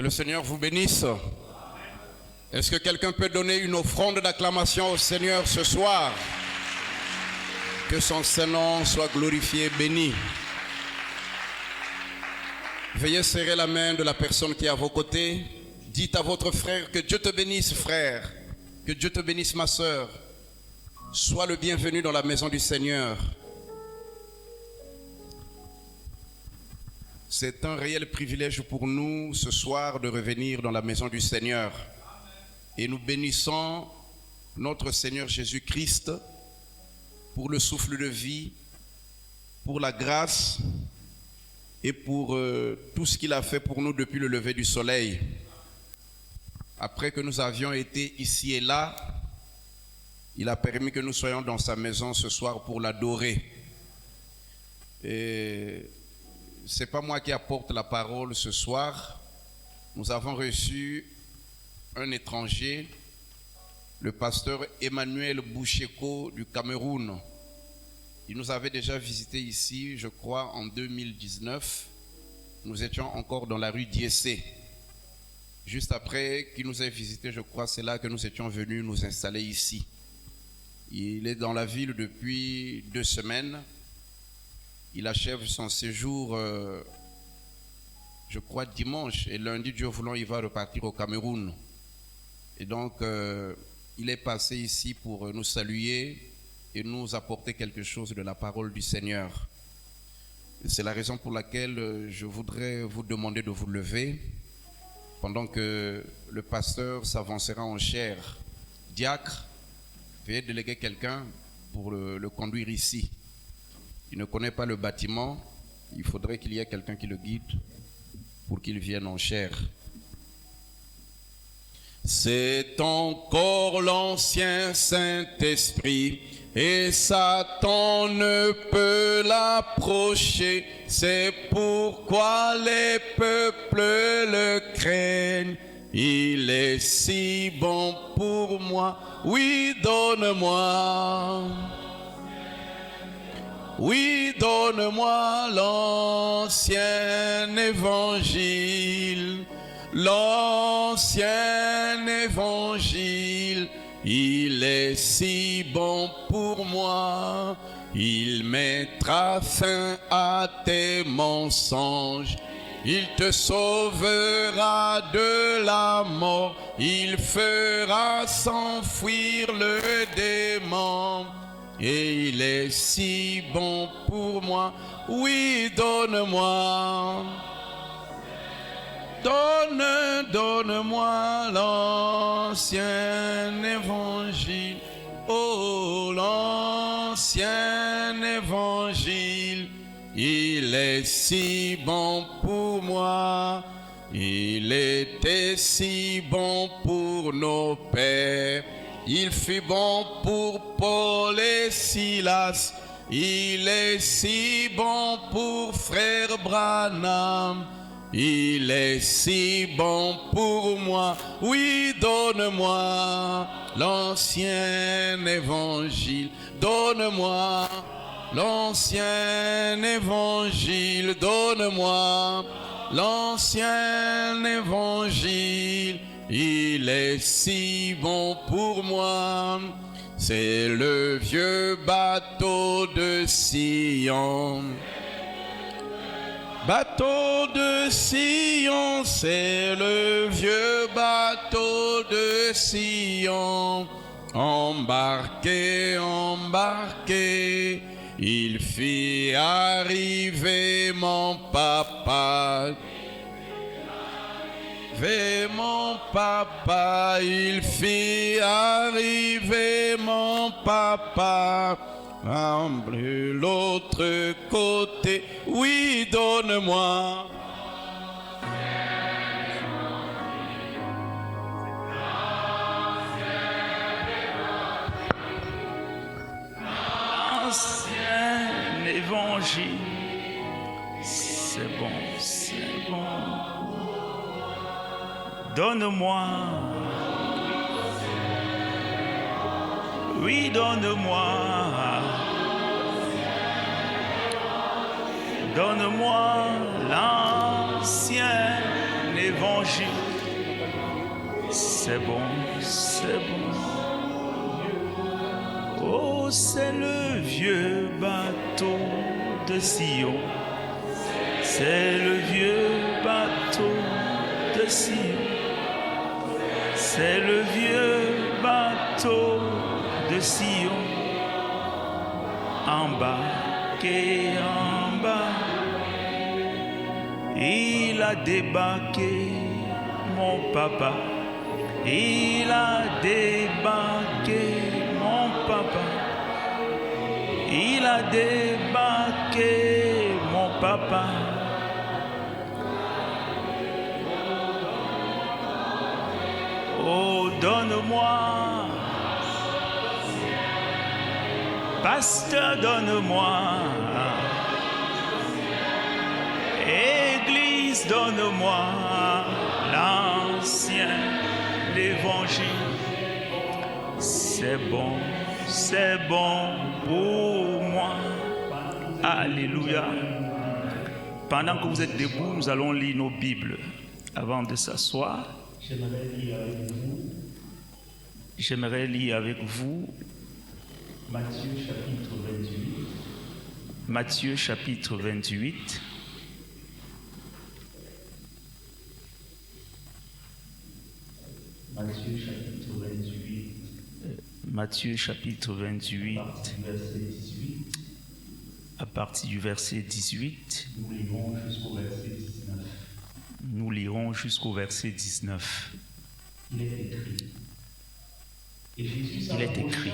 Que le Seigneur vous bénisse. Est-ce que quelqu'un peut donner une offrande d'acclamation au Seigneur ce soir? Que son Saint-Nom soit glorifié, béni. Veuillez serrer la main de la personne qui est à vos côtés. Dites à votre frère que Dieu te bénisse, frère. Que Dieu te bénisse, ma sœur. Sois le bienvenu dans la maison du Seigneur. C'est un réel privilège pour nous ce soir de revenir dans la maison du Seigneur. Et nous bénissons notre Seigneur Jésus-Christ pour le souffle de vie, pour la grâce et pour tout ce qu'il a fait pour nous depuis le lever du soleil. Après que nous avions été ici et là, il a permis que nous soyons dans sa maison ce soir pour l'adorer. Et ce n'est pas moi qui apporte la parole ce soir. Nous avons reçu un étranger, le pasteur Emmanuel Boucheko du Cameroun. Il nous avait déjà visité ici, je crois, en 2019. Nous étions encore dans la rue Diessé. Juste après qu'il nous ait visité, je crois, c'est là que nous étions venus nous installer ici. Il est dans la ville depuis 2 semaines. Il achève son séjour, je crois, dimanche. Et lundi, Dieu voulant, il va repartir au Cameroun. Et donc, il est passé ici pour nous saluer et nous apporter quelque chose de la parole du Seigneur. C'est la raison pour laquelle je voudrais vous demander de vous lever pendant que le pasteur s'avancera en chair. Diacre, veuillez déléguer quelqu'un pour le conduire ici. Il ne connaît pas le bâtiment, il faudrait qu'il y ait quelqu'un qui le guide pour qu'il vienne en chair. C'est encore l'ancien Saint-Esprit et Satan ne peut l'approcher. C'est pourquoi les peuples le craignent. Il est si bon pour moi, oui, donne-moi. Oui, donne-moi l'ancien évangile, l'ancien évangile. Il est si bon pour moi, il mettra fin à tes mensonges. Il te sauvera de la mort, il fera s'enfuir le démon. Et il est si bon pour moi, oui, donne-moi. Donne-moi l'ancien évangile, oh l'ancien évangile. Il est si bon pour moi, il était si bon pour nos pères. Il fut bon pour Paul et Silas, il est si bon pour frère Branham, il est si bon pour moi, oui, donne-moi l'ancien évangile, donne-moi l'ancien évangile, donne-moi l'ancien évangile. Il est si bon pour moi, c'est le vieux bateau de Sion. Bateau de Sion, c'est le vieux bateau de Sion. Embarquez, embarquez, il fit arriver mon papa. Mon papa, il fit arriver mon papa. De l'autre côté, oui, donne-moi. L'ancien évangile, c'est bon, c'est bon. Donne-moi, oui, donne-moi, donne-moi l'ancien l'évangile. C'est bon, c'est bon. Oh, c'est le vieux bateau de Sion. C'est le vieux bateau de Sion. C'est le vieux bateau de Sion. Embarqué en bas. Il a débarqué, mon papa. Il a débarqué, mon papa. Il a débarqué, mon papa. Oh, donne-moi, pasteur, donne-moi. Église, donne-moi l'ancien, l'évangile. C'est bon pour moi. Alléluia. Pendant que vous êtes debout, nous allons lire nos Bibles avant de s'asseoir. J'aimerais lire avec vous Matthieu chapitre 28. Matthieu chapitre 28. Matthieu chapitre 28. Matthieu chapitre 28. À partir du verset 18. Nous lirons jusqu'au verset 19. Nous lirons jusqu'au verset 19. Il est écrit. Il est écrit.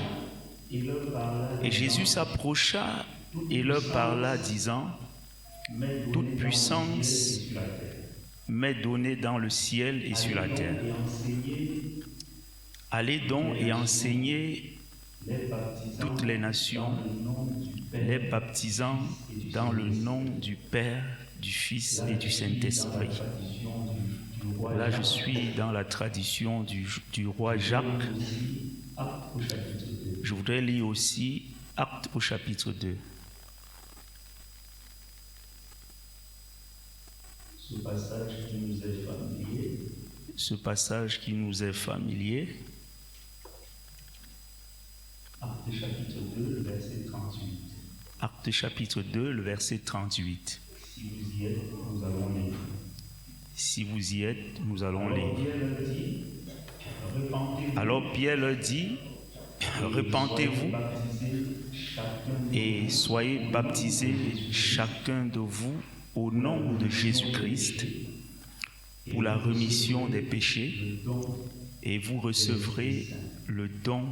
Et Jésus s'approcha et leur parla, disant, toute puissance m'est donnée dans le ciel et sur la terre. Allez donc et enseignez toutes les nations, les baptisant dans le nom du Père, du Fils et du Saint-Esprit. Là, je suis dans la tradition du roi Jacques. Je voudrais lire aussi Actes au chapitre 2. Ce passage qui nous est familier. Ce passage qui nous est familier. Actes chapitre 2, le verset 38. Actes chapitre 2, le verset 38. Si vous y êtes, nous allons lire. Si vous y êtes, nous allons lire. Alors Pierre leur dit, repentez-vous et soyez baptisés chacun de vous au nom de Jésus-Christ pour la rémission des péchés et vous recevrez le don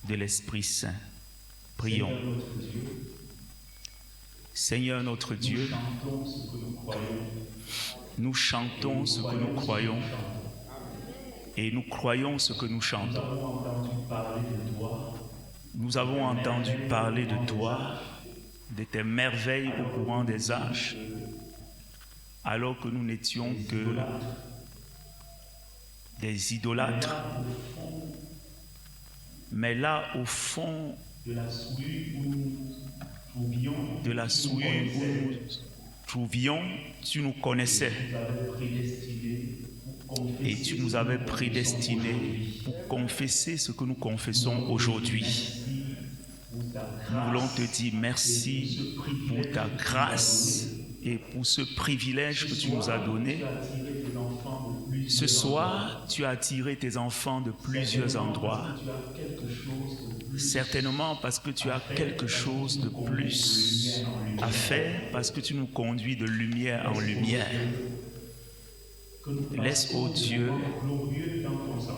de l'Esprit Saint. Prions. Seigneur notre Dieu, nous chantons ce que nous croyons et nous croyons ce que nous chantons. Nous avons entendu parler de toi, de tes merveilles au courant des âges, alors que nous n'étions que des idolâtres. Mais là, au fond de la souillure où nous trouvions, tu nous connaissais et tu nous avais prédestinés pour confesser ce que nous confessons aujourd'hui. Nous voulons te dire merci pour ta grâce et pour ce privilège que tu nous as donné. Ce soir, tu as attiré tes enfants de plusieurs endroits. Certainement parce que tu as quelque chose de plus à faire, parce que tu nous conduis de lumière en lumière. Laisse, ô Dieu,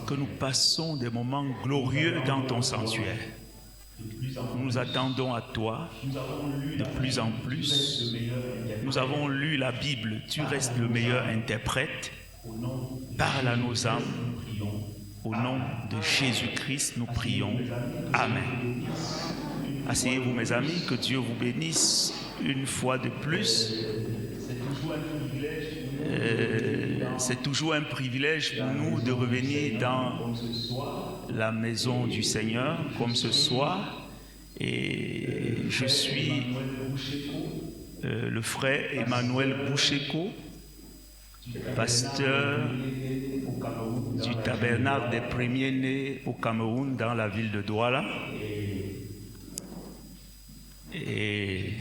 que nous passons des moments glorieux dans ton sanctuaire. Nous nous attendons à toi de plus en plus. Nous avons lu la Bible, tu restes le meilleur interprète. Parle à nos âmes. Au nom de Jésus-Christ, nous prions. Amen. Asseyez-vous, mes amis, que Dieu vous bénisse une fois de plus. C'est toujours un privilège pour nous de revenir dans la maison du Seigneur, comme ce soir. Et je suis le frère Emmanuel Boucheko. pasteur du tabernacle des premiers-nés au Cameroun, dans la ville de Douala. Et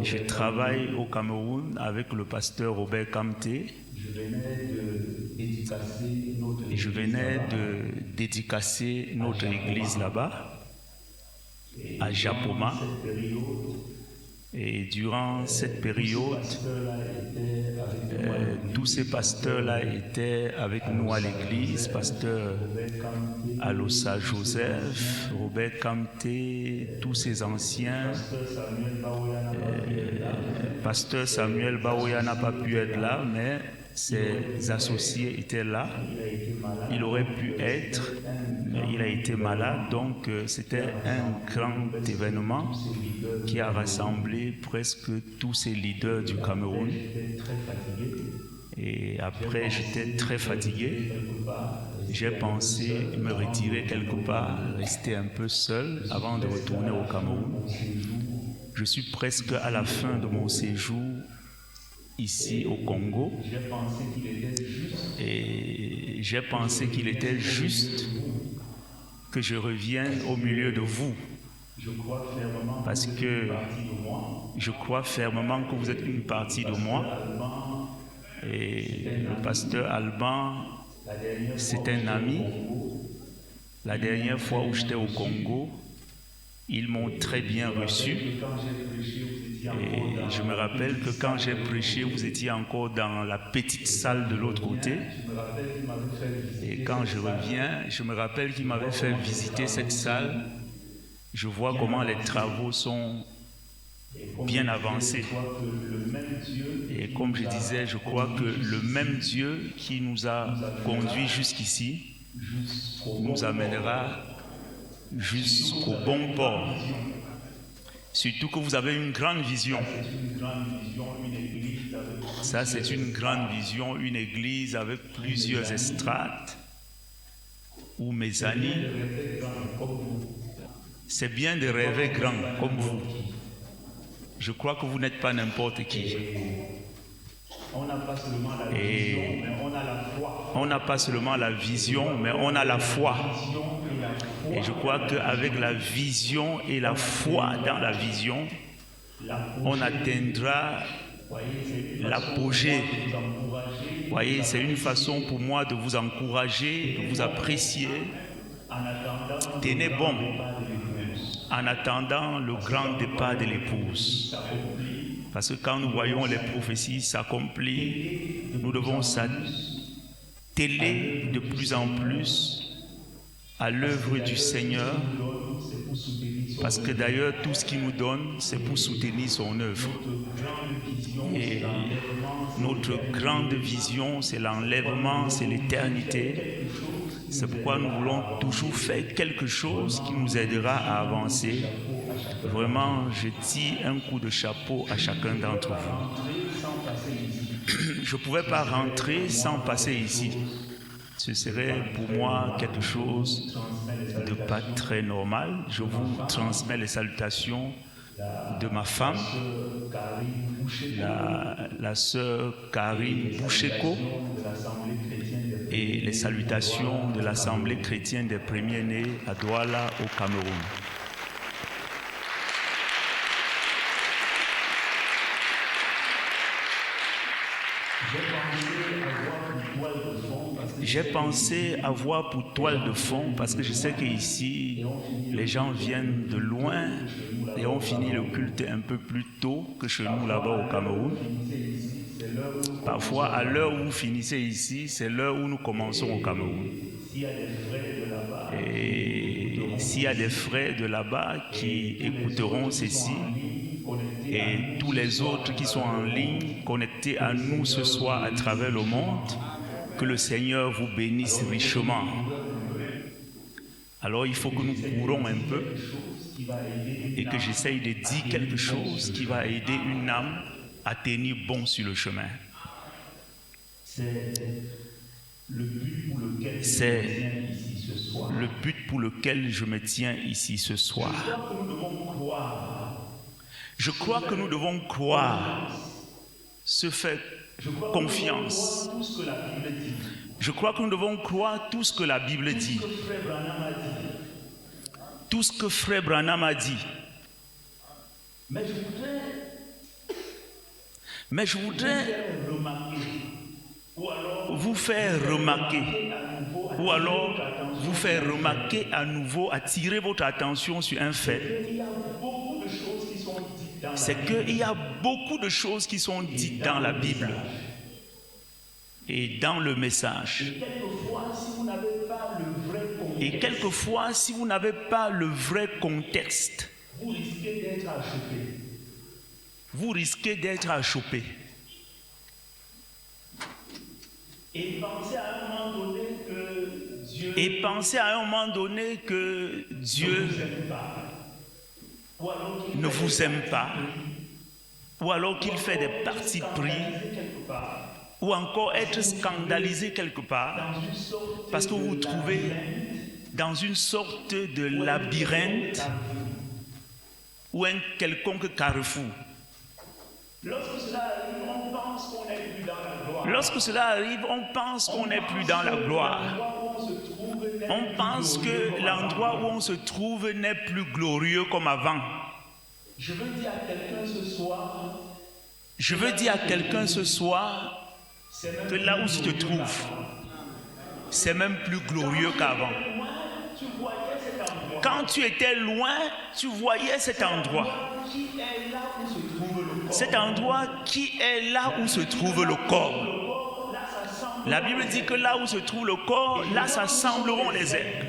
je travaille au Cameroun avec le pasteur Robert Kamté. Je venais de dédicacer notre église là-bas, à Japoma. Et durant cette période, tous ces pasteurs-là étaient avec nous à l'église, pasteur Alosa Joseph, Robert Kamté, tous ces anciens. Pasteur Samuel Baoya n'a pas pu être là, mais ses associés étaient là. Il aurait pu être, mais il a été malade, donc c'était un grand événement qui a rassemblé presque tous ces leaders du Cameroun. Et après, j'étais très fatigué. J'ai pensé me retirer quelque part, rester un peu seul avant de retourner au Cameroun. Je suis presque à la fin de mon séjour ici au Congo et j'ai pensé qu'il était juste que je revienne au milieu de vous, parce que je crois fermement que vous êtes une partie de moi. Et le pasteur Alban, c'est un ami. La dernière fois où j'étais au Congo, ils m'ont très bien reçu. Et je me rappelle que quand j'ai prêché, vous étiez encore dans la petite salle de l'autre côté. Et quand je reviens, je me rappelle qu'il m'avait fait visiter cette salle. Je vois comment les travaux sont bien avancés. Et comme je disais, je crois que le même Dieu qui nous a conduits jusqu'ici nous amènera jusqu'au bon port. Surtout que vous avez une grande vision. Ça, c'est une grande vision, une église avec plusieurs estrades ou mezzanines. C'est bien de rêver grand comme vous. Je crois que vous n'êtes pas n'importe qui. Et on n'a pas seulement la vision, mais on a la foi. Et je crois qu'avec la vision et la foi dans la vision, on atteindra l'apogée. Vous voyez, c'est une façon pour moi de vous encourager, de vous apprécier. Tenez bon en attendant le grand départ de l'épouse. Parce que quand nous voyons les prophéties s'accomplir, nous devons s'atteler de plus en plus à l'œuvre du Seigneur, parce que d'ailleurs tout ce qu'il nous donne, c'est pour soutenir son œuvre. Et notre grande vision, c'est l'enlèvement, c'est l'éternité. C'est pourquoi nous voulons toujours faire quelque chose qui nous aidera à avancer. Vraiment, je tire un coup de chapeau à chacun d'entre vous. Je ne pouvais pas rentrer sans passer ici. Ce serait pour moi quelque chose de pas très normal. Je vous transmets les salutations de ma femme, la sœur Karine Boucheko, et les salutations de l'Assemblée chrétienne des premiers-nés à Douala au Cameroun. J'ai pensé avoir pour toile de fond parce que je sais qu'ici, les gens viennent de loin et on finit le culte un peu plus tôt que chez nous là-bas au Cameroun. Parfois, à l'heure où vous finissez ici, c'est l'heure où nous commençons au Cameroun. Et s'il y a des frères de là-bas qui écouteront ceci, et tous les autres qui sont en ligne, connectés à nous ce soir à travers le monde, que le Seigneur vous bénisse richement. Alors il faut que nous courons un peu et que j'essaye de dire quelque chose qui va aider une âme à tenir bon sur le chemin. C'est le but pour lequel je me tiens ici ce soir. Je crois que nous devons croire se fait confiance. Je crois que nous devons croire tout ce que la Bible dit. Tout ce que Frère Branham a dit. Mais je voudrais vous faire remarquer, ou alors vous faire remarquer à nouveau, attirer votre attention sur un fait. C'est qu'il y a beaucoup de choses qui sont dites dans la Bible et dans le message. Et quelquefois, si vous n'avez pas le vrai contexte, vous risquez d'être achoppé. Et pensez à un moment donné que Dieu ne vous aime pas, ou alors qu'il fait des partis pris, ou encore être scandalisé quelque part, parce que vous vous trouvez dans une sorte de labyrinthe ou un quelconque carrefour. Lorsque cela arrive, on pense qu'on n'est plus dans la gloire. On pense que l'endroit où on se trouve n'est plus glorieux comme avant. Je veux dire à quelqu'un ce soir que là où tu te trouves, c'est même plus glorieux qu'avant. Quand tu étais loin, tu voyais cet endroit. Cet endroit qui est là où se trouve le corps. La Bible dit que là où se trouve le corps, là s'assembleront les aigles.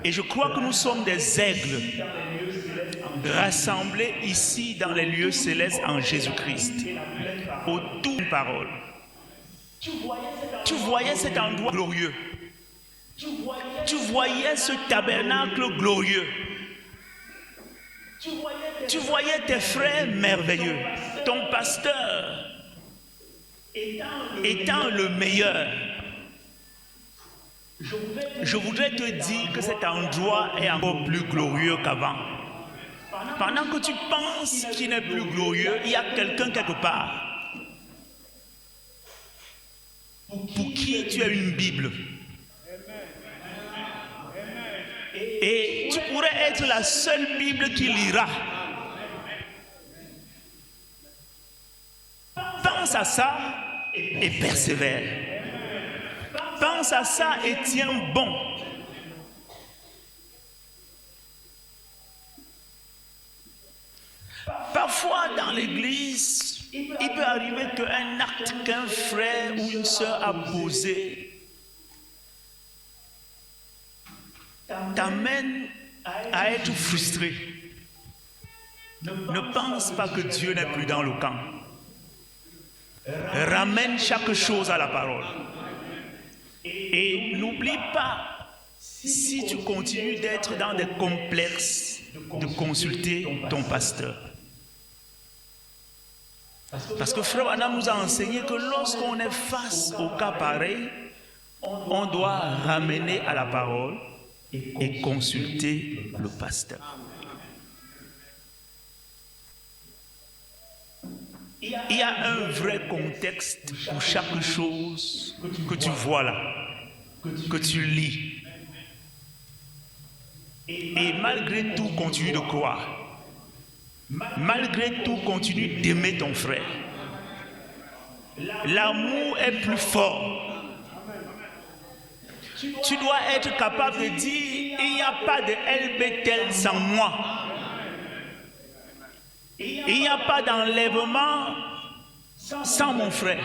Et je crois que nous sommes des aigles rassemblés ici dans les lieux célestes en Jésus-Christ. Autour d'une parole. Tu voyais cet endroit glorieux. Tu voyais ce tabernacle glorieux. Tu voyais tes frères merveilleux. Ton pasteur étant le meilleur. Je voudrais te dire que cet endroit est encore plus glorieux qu'avant. Pendant que tu penses qu'il n'est plus glorieux, il y a quelqu'un quelque part pour qui tu as une Bible. Et tu pourrais être la seule Bible qui lira. Pense à ça et persévère. Pense à ça et tiens bon. Parfois dans l'église, il peut arriver qu'un acte qu'un frère ou une sœur a posé t'amène à être frustré. Ne pense pas que Dieu n'est plus dans le camp. Ramène chaque chose à la parole. Et n'oublie pas, si tu continues d'être dans des complexes, de consulter ton pasteur. Parce que Frère Branham nous a enseigné que lorsqu'on est face au cas pareil, on doit ramener à la parole et consulter le pasteur. Il y a un vrai contexte pour chaque chose que tu vois là, que tu lis. Et malgré tout, continue de croire. Malgré tout, continue d'aimer ton frère. L'amour est plus fort. Tu dois être capable de dire, il n'y a pas de El Bethel sans moi. Il n'y a pas d'enlèvement sans mon frère,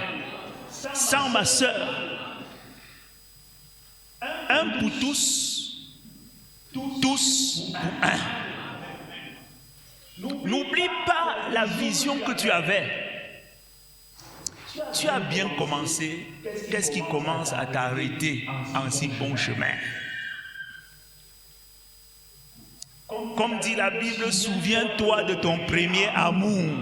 sans ma soeur. Un pour tous, tous pour un. N'oublie pas la vision que tu avais. Tu as bien commencé. Qu'est-ce qui commence à t'arrêter en si bon chemin? Comme dit la Bible, souviens-toi de ton premier amour.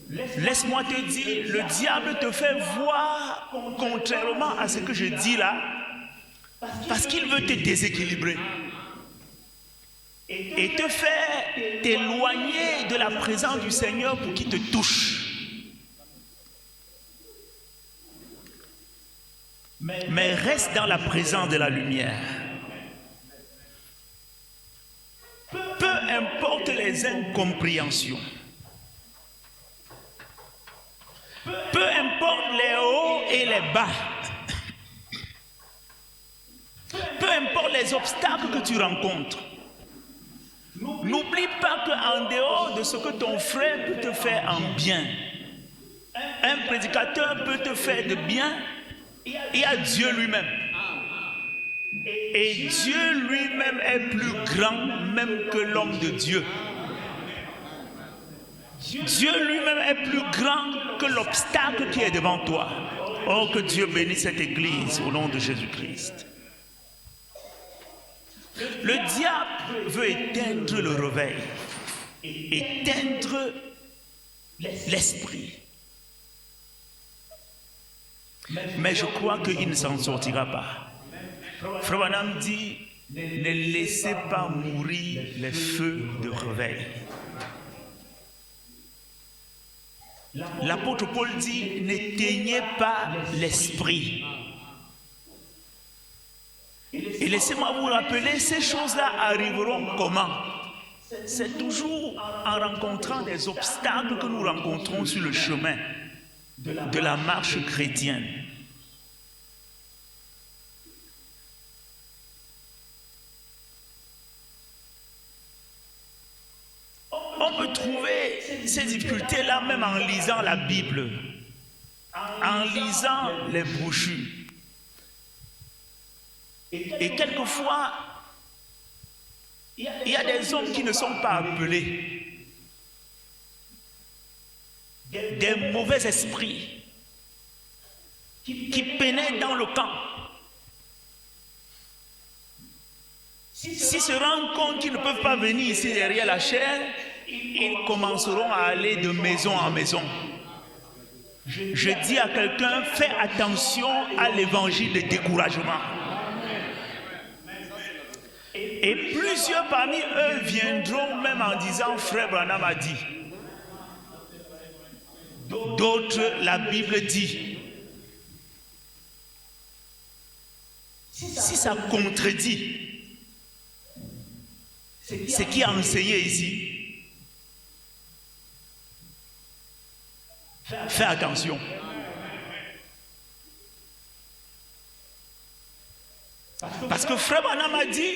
Laisse-moi te dire, le diable te fait voir contrairement à ce que je dis là, parce qu'il veut te déséquilibrer et te faire t'éloigner de la présence du Seigneur pour qu'il te touche. Mais reste dans la présence de la lumière. Peu importe les incompréhensions, peu importe les hauts et les bas, peu importe les obstacles que tu rencontres, n'oublie pas qu'en dehors de ce que ton frère peut te faire en bien, un prédicateur peut te faire de bien, il y a Dieu lui-même. Et Dieu lui-même est plus grand même que l'homme de Dieu. Dieu lui-même est plus grand que l'obstacle qui est devant toi. Oh, que Dieu bénisse cette église au nom de Jésus-Christ. Le diable veut éteindre le réveil, éteindre l'esprit. Mais je crois qu'il ne s'en sortira pas. Frère Branham dit, ne laissez pas mourir les feux de réveil. L'apôtre Paul dit, n'éteignez pas l'esprit. Et laissez-moi vous rappeler, ces choses-là arriveront comment? C'est toujours en rencontrant des obstacles que nous rencontrons sur le chemin de la marche chrétienne. On peut trouver ces difficultés-là même en lisant la Bible, en lisant les brochures. Et quelquefois, il y a des hommes qui ne sont pas appelés, des mauvais esprits qui pénètrent dans le camp. S'ils se rendent compte qu'ils ne peuvent pas venir ici derrière la chair, ils commenceront à aller de maison en maison. Je dis à quelqu'un, fais attention à l'évangile de découragement. Et plusieurs parmi eux viendront même en disant, frère Branham a dit. D'autres, la Bible dit. Si ça contredit ce qui est enseigné ici, fais attention. Parce que frère Branham a dit,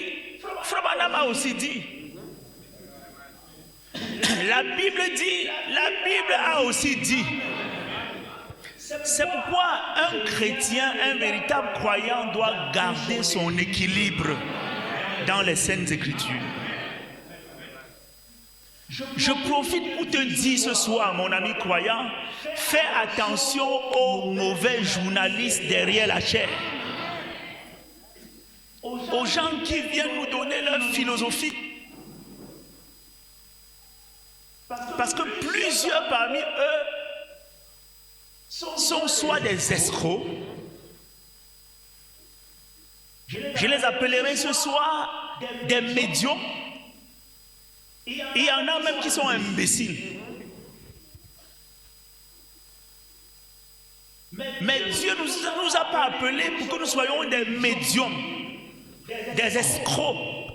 frère Branham a aussi dit. La Bible dit, la Bible a aussi dit. C'est pourquoi un chrétien, un véritable croyant doit garder son équilibre dans les Saintes Écritures. Je profite pour te dire ce soir, mon ami croyant, fais attention aux mauvais journalistes derrière la chair. Aux gens qui viennent nous donner leur philosophie. Parce que plusieurs parmi eux sont soit des escrocs, je les appellerai ce soir des médiums, et il y en a même qui sont imbéciles. Mais Dieu ne nous a pas appelés pour que nous soyons des médiums, des escrocs,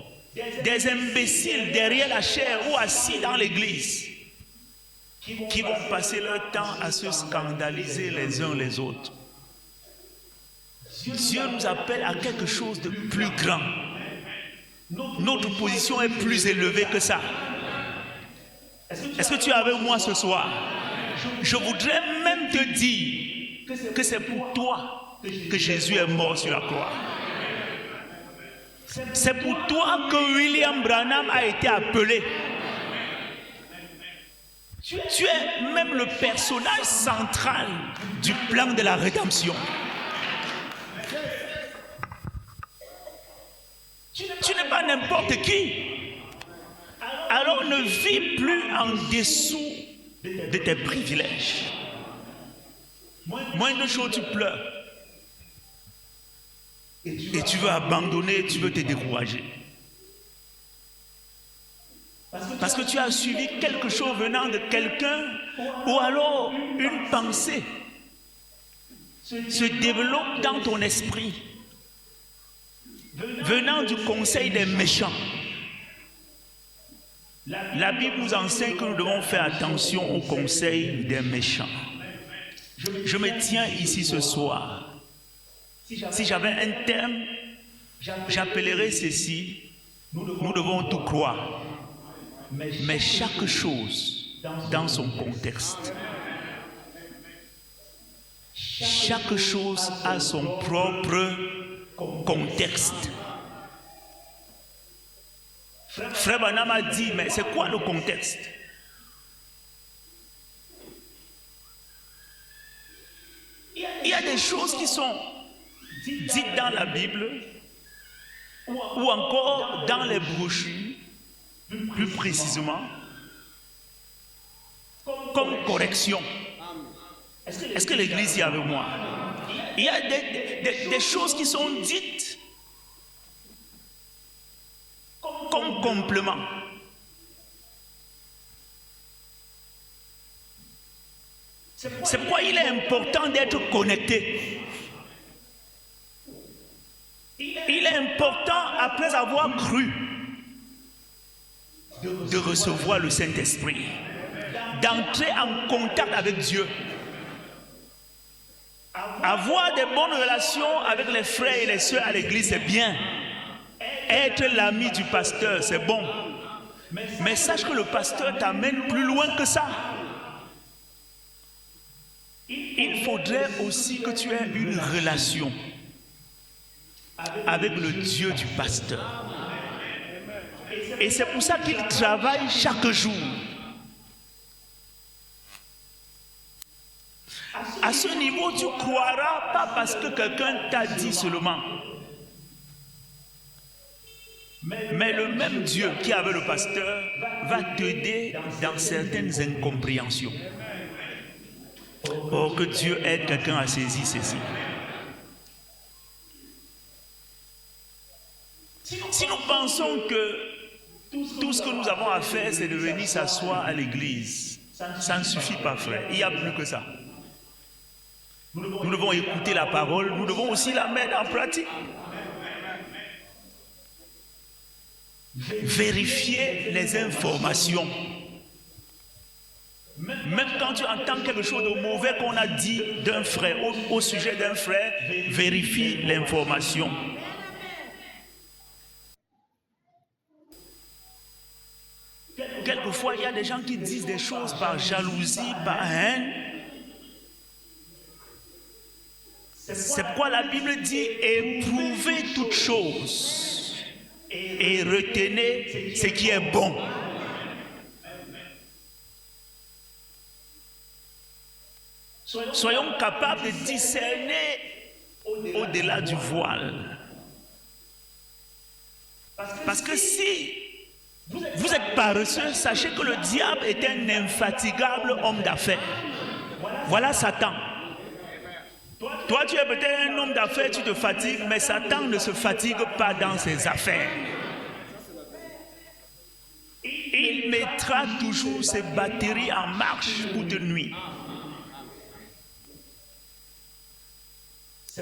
des imbéciles derrière la chair ou assis dans l'église, qui vont passer leur temps à se scandaliser les uns les autres. Dieu nous appelle à quelque chose de plus grand. Notre position est plus élevée que ça. Est-ce que tu es avec moi ce soir? Je voudrais même te dire que c'est pour toi que Jésus est mort sur la croix. C'est pour toi que William Branham a été appelé. Tu es même le personnage central du plan de la rédemption. Tu n'es pas n'importe qui. Alors ne vis plus en dessous de tes privilèges. Moindre chose, tu pleures. Et tu veux abandonner, tu veux te décourager. Parce que tu as suivi quelque chose venant de quelqu'un, ou alors une pensée se développe dans ton esprit, venant du conseil des méchants. La Bible nous enseigne que nous devons faire attention au conseil des méchants. Je me tiens ici ce soir. Si j'avais un thème, j'appellerais ceci: nous devons tout croire, mais chaque chose dans son contexte. Chaque chose a son propre contexte. Frère Branham a dit, mais c'est quoi le contexte? Il y a des choses qui sont dites dans la Bible ou encore dans les brochures, plus précisément, comme correction. Est-ce que l'Église y est avec moi? Il y a des choses qui sont dites comme complément. C'est pourquoi il est important d'être connecté. Il est important, après avoir cru, de recevoir le Saint-Esprit, d'entrer en contact avec Dieu, avoir des bonnes relations avec les frères et les sœurs à l'église, c'est bien. Être l'ami du pasteur, c'est bon. Mais sache que le pasteur t'amène plus loin que ça. Il faudrait aussi que tu aies une relation avec le Dieu du pasteur. Et c'est pour ça qu'il travaille chaque jour. À ce niveau, tu croiras pas parce que quelqu'un t'a dit seulement. Mais le même Dieu qui avait le pasteur va t'aider dans certaines incompréhensions. Oh, que Dieu aide quelqu'un à saisir ceci. Si nous pensons que tout ce que nous avons à faire, c'est de venir s'asseoir à l'église, ça ne suffit pas, frère. Il y a plus que ça. Nous devons écouter la parole, nous devons aussi la mettre en pratique. Vérifier les informations. Même quand tu entends quelque chose de mauvais qu'on a dit d'un frère, au sujet d'un frère, vérifie l'information. Quelquefois, il y a des gens qui disent des choses par jalousie, par haine. C'est pourquoi la Bible dit éprouvez toutes choses et retenez ce qui est bon. Soyons capables de discerner au-delà du voile. Parce que si vous êtes paresseux, sachez que le diable est un infatigable homme d'affaires. Voilà Satan. Toi, tu es peut-être un homme d'affaires, tu te fatigues, mais Satan ne se fatigue pas dans ses affaires. Il mettra toujours ses batteries en marche pour te nuire.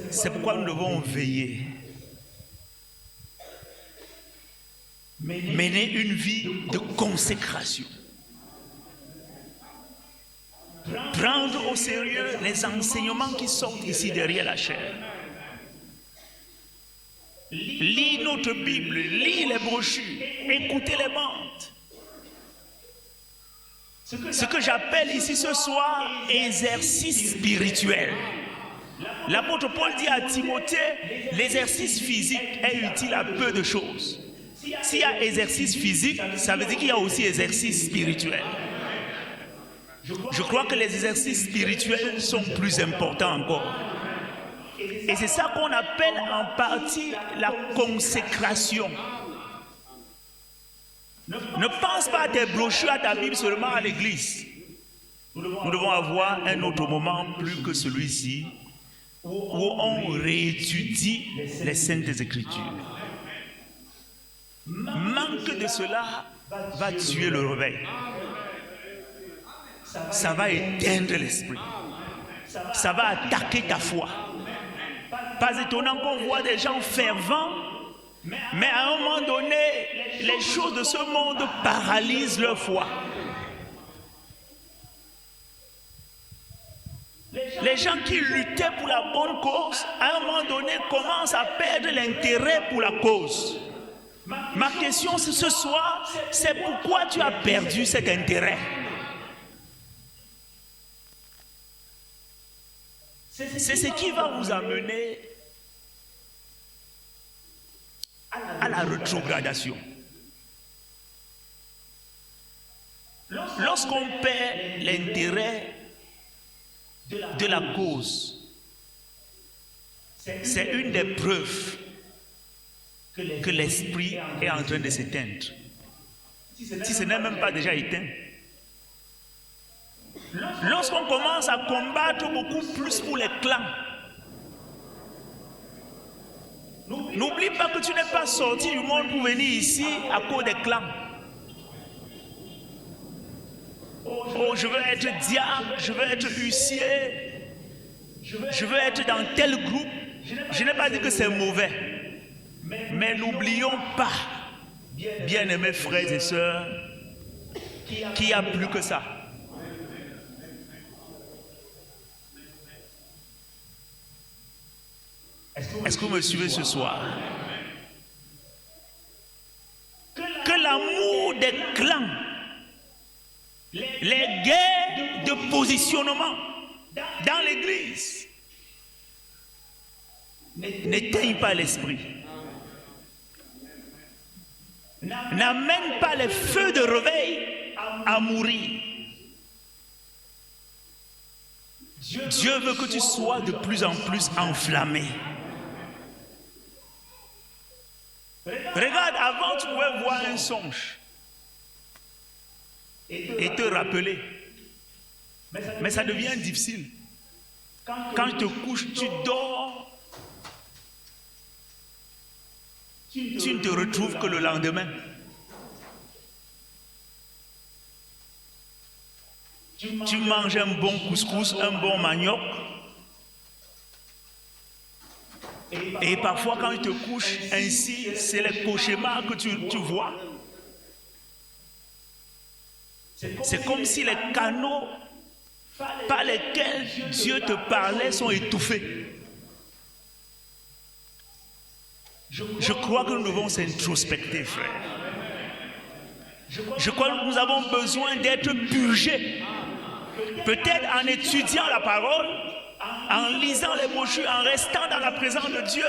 C'est pourquoi nous devons veiller. Mener une vie de consécration. Prendre au sérieux les enseignements qui sortent ici derrière la chair. Lis notre Bible, lis les brochures, écoutez les bandes. Ce que j'appelle ici ce soir exercice spirituel. L'apôtre Paul dit à Timothée, l'exercice physique est utile à peu de choses. S'il y a exercice physique, ça veut dire qu'il y a aussi exercice spirituel. Je crois que les exercices spirituels sont plus importants encore. Et c'est ça qu'on appelle en partie la consécration. Ne pense pas à tes brochures, à ta Bible seulement à l'église. Nous devons avoir un autre moment plus que celui-ci où on réétudie les Saintes Écritures. Manque que de cela va tuer le réveil. Ça va éteindre l'esprit. Ça va attaquer ta foi. Pas étonnant qu'on voit des gens fervents, mais à un moment donné, les choses de ce monde paralysent leur foi. Les gens qui luttaient pour la bonne cause, à un moment donné, commencent à perdre l'intérêt pour la cause. Ma question ce soir, c'est pourquoi tu as perdu cet intérêt? C'est ce qui va vous amener à la rétrogradation. Lorsqu'on perd l'intérêt de la cause, c'est une des preuves que l'esprit est en train de s'éteindre. Si ce n'est même pas déjà éteint. Lorsqu'on commence à combattre beaucoup plus pour les clans, n'oublie pas que tu n'es pas sorti du monde pour venir ici à cause des clans. Oh, je veux être diable, je veux être huissier, je veux être dans tel groupe. Je n'ai pas dit que c'est mauvais, mais n'oublions pas, bien-aimés frères et sœurs, qu'il y a plus que ça. Est-ce que vous me suivez ce soir? Que l'amour des clans, les guerres de positionnement dans l'église n'éteignent pas l'esprit, n'amènent pas les feux de réveil à mourir. Dieu veut que tu sois de plus en plus enflammé. Regarde, avant tu pouvais voir un songe et te rappeler. Mais ça devient difficile. Quand tu te couches, tu dors. Tu ne te retrouves que le lendemain. Tu manges un bon couscous, un bon manioc. Et parfois, quand tu te couches ainsi, c'est les cauchemars que tu vois. C'est comme si les canaux par lesquels Dieu te parlait sont étouffés. Je crois que nous devons s'introspecter, frère. Je crois que nous avons besoin d'être purgés. Peut-être en étudiant la parole, en lisant les brochures, en restant dans la présence de Dieu,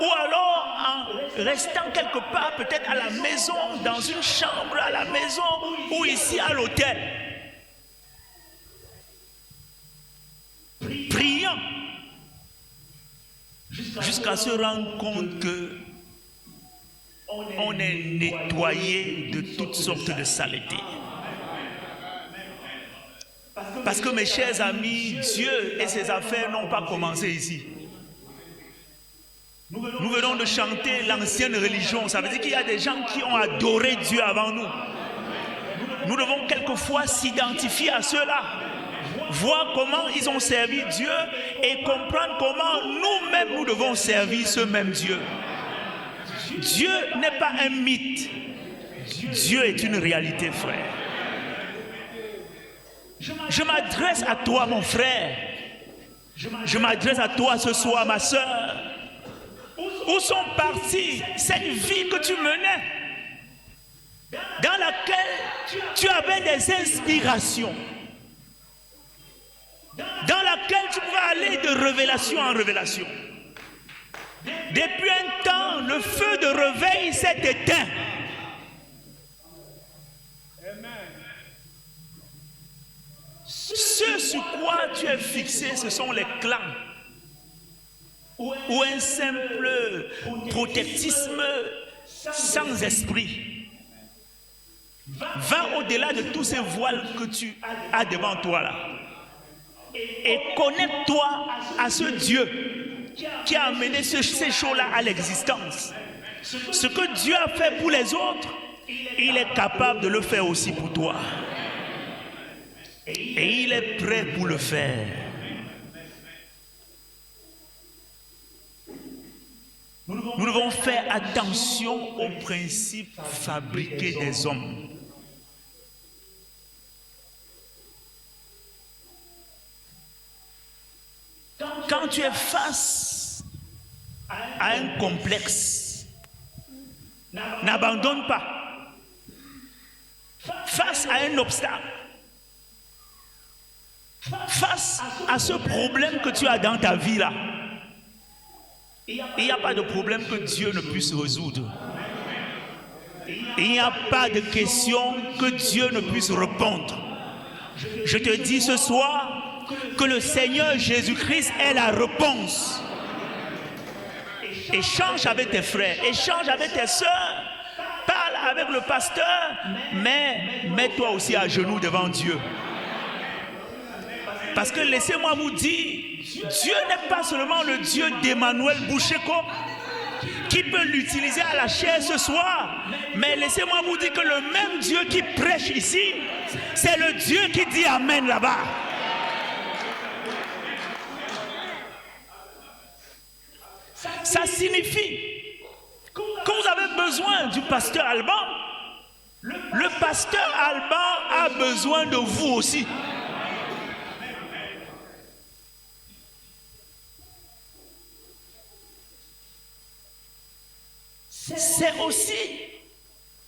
ou alors en restant quelque part, peut-être à la maison, dans une chambre à la maison, ou ici à l'hôtel. Priant jusqu'à se rendre compte que on est nettoyé de toutes sortes de saletés. Parce que mes chers amis, Dieu et ses affaires n'ont pas commencé ici. Nous venons de chanter l'ancienne religion. Ça veut dire qu'il y a des gens qui ont adoré Dieu avant nous. Nous devons quelquefois s'identifier à ceux-là, voir comment ils ont servi Dieu et comprendre comment nous-mêmes nous devons servir ce même Dieu. Dieu n'est pas un mythe. Dieu est une réalité, frère. Je m'adresse à toi, mon frère. Je m'adresse à toi ce soir, ma soeur. Où sont parties cette vie que tu menais, dans laquelle tu avais des inspirations, dans laquelle tu pouvais aller de révélation en révélation? Depuis un temps, le feu de réveil s'est éteint. Ce sur quoi tu es fixé, ce sont les clans ou un simple protectisme sans esprit. Va au-delà de tous ces voiles que tu as devant toi là et connecte-toi à ce Dieu qui a amené ces choses-là à l'existence. Ce que Dieu a fait pour les autres, il est capable de le faire aussi pour toi. Et il est prêt pour le faire. Nous devons faire attention aux principes fabriqués des hommes. Quand tu es face à un complexe, n'abandonne pas. Face à un obstacle, face à ce problème que tu as dans ta vie là, il n'y a pas de problème que Dieu ne puisse résoudre. Il n'y a pas de question que Dieu ne puisse répondre. Je te dis ce soir que le Seigneur Jésus-Christ est la réponse. Échange avec tes frères, échange avec tes sœurs, parle avec le pasteur, mais mets-toi aussi à genoux devant Dieu. Parce que laissez-moi vous dire, Dieu n'est pas seulement le Dieu d'Emmanuel Boucheko qui peut l'utiliser à la chair ce soir, mais laissez-moi vous dire que le même Dieu qui prêche ici, c'est le Dieu qui dit Amen là-bas. Ça signifie que vous avez besoin du pasteur Alban. Le pasteur Alban a besoin de vous aussi. C'est aussi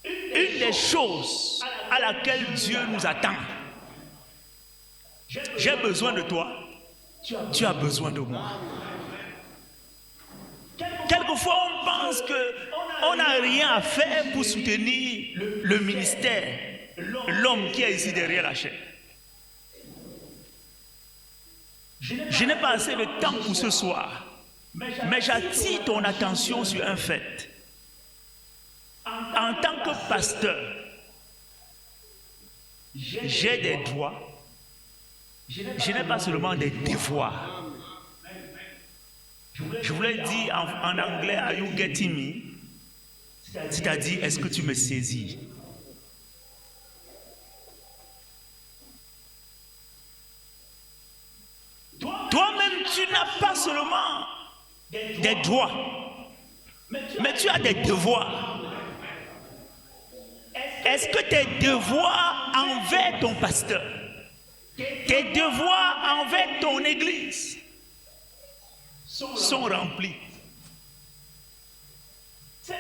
une des choses à laquelle Dieu nous attend. J'ai besoin de toi, tu as besoin de moi. Quelquefois, on pense qu'on n'a rien à faire pour soutenir le ministère, l'homme qui est ici derrière la chaîne. Je n'ai pas assez de temps pour ce soir, mais j'attire ton attention sur un fait. En tant que pasteur, j'ai des droits, je n'ai pas seulement des devoirs. Je voulais dire en anglais, are you getting me? C'est-à-dire, est-ce que tu me saisis? Toi-même, tu n'as pas seulement des droits, mais tu as des devoirs. Est-ce que tes devoirs envers ton pasteur, tes devoirs envers ton église sont remplis?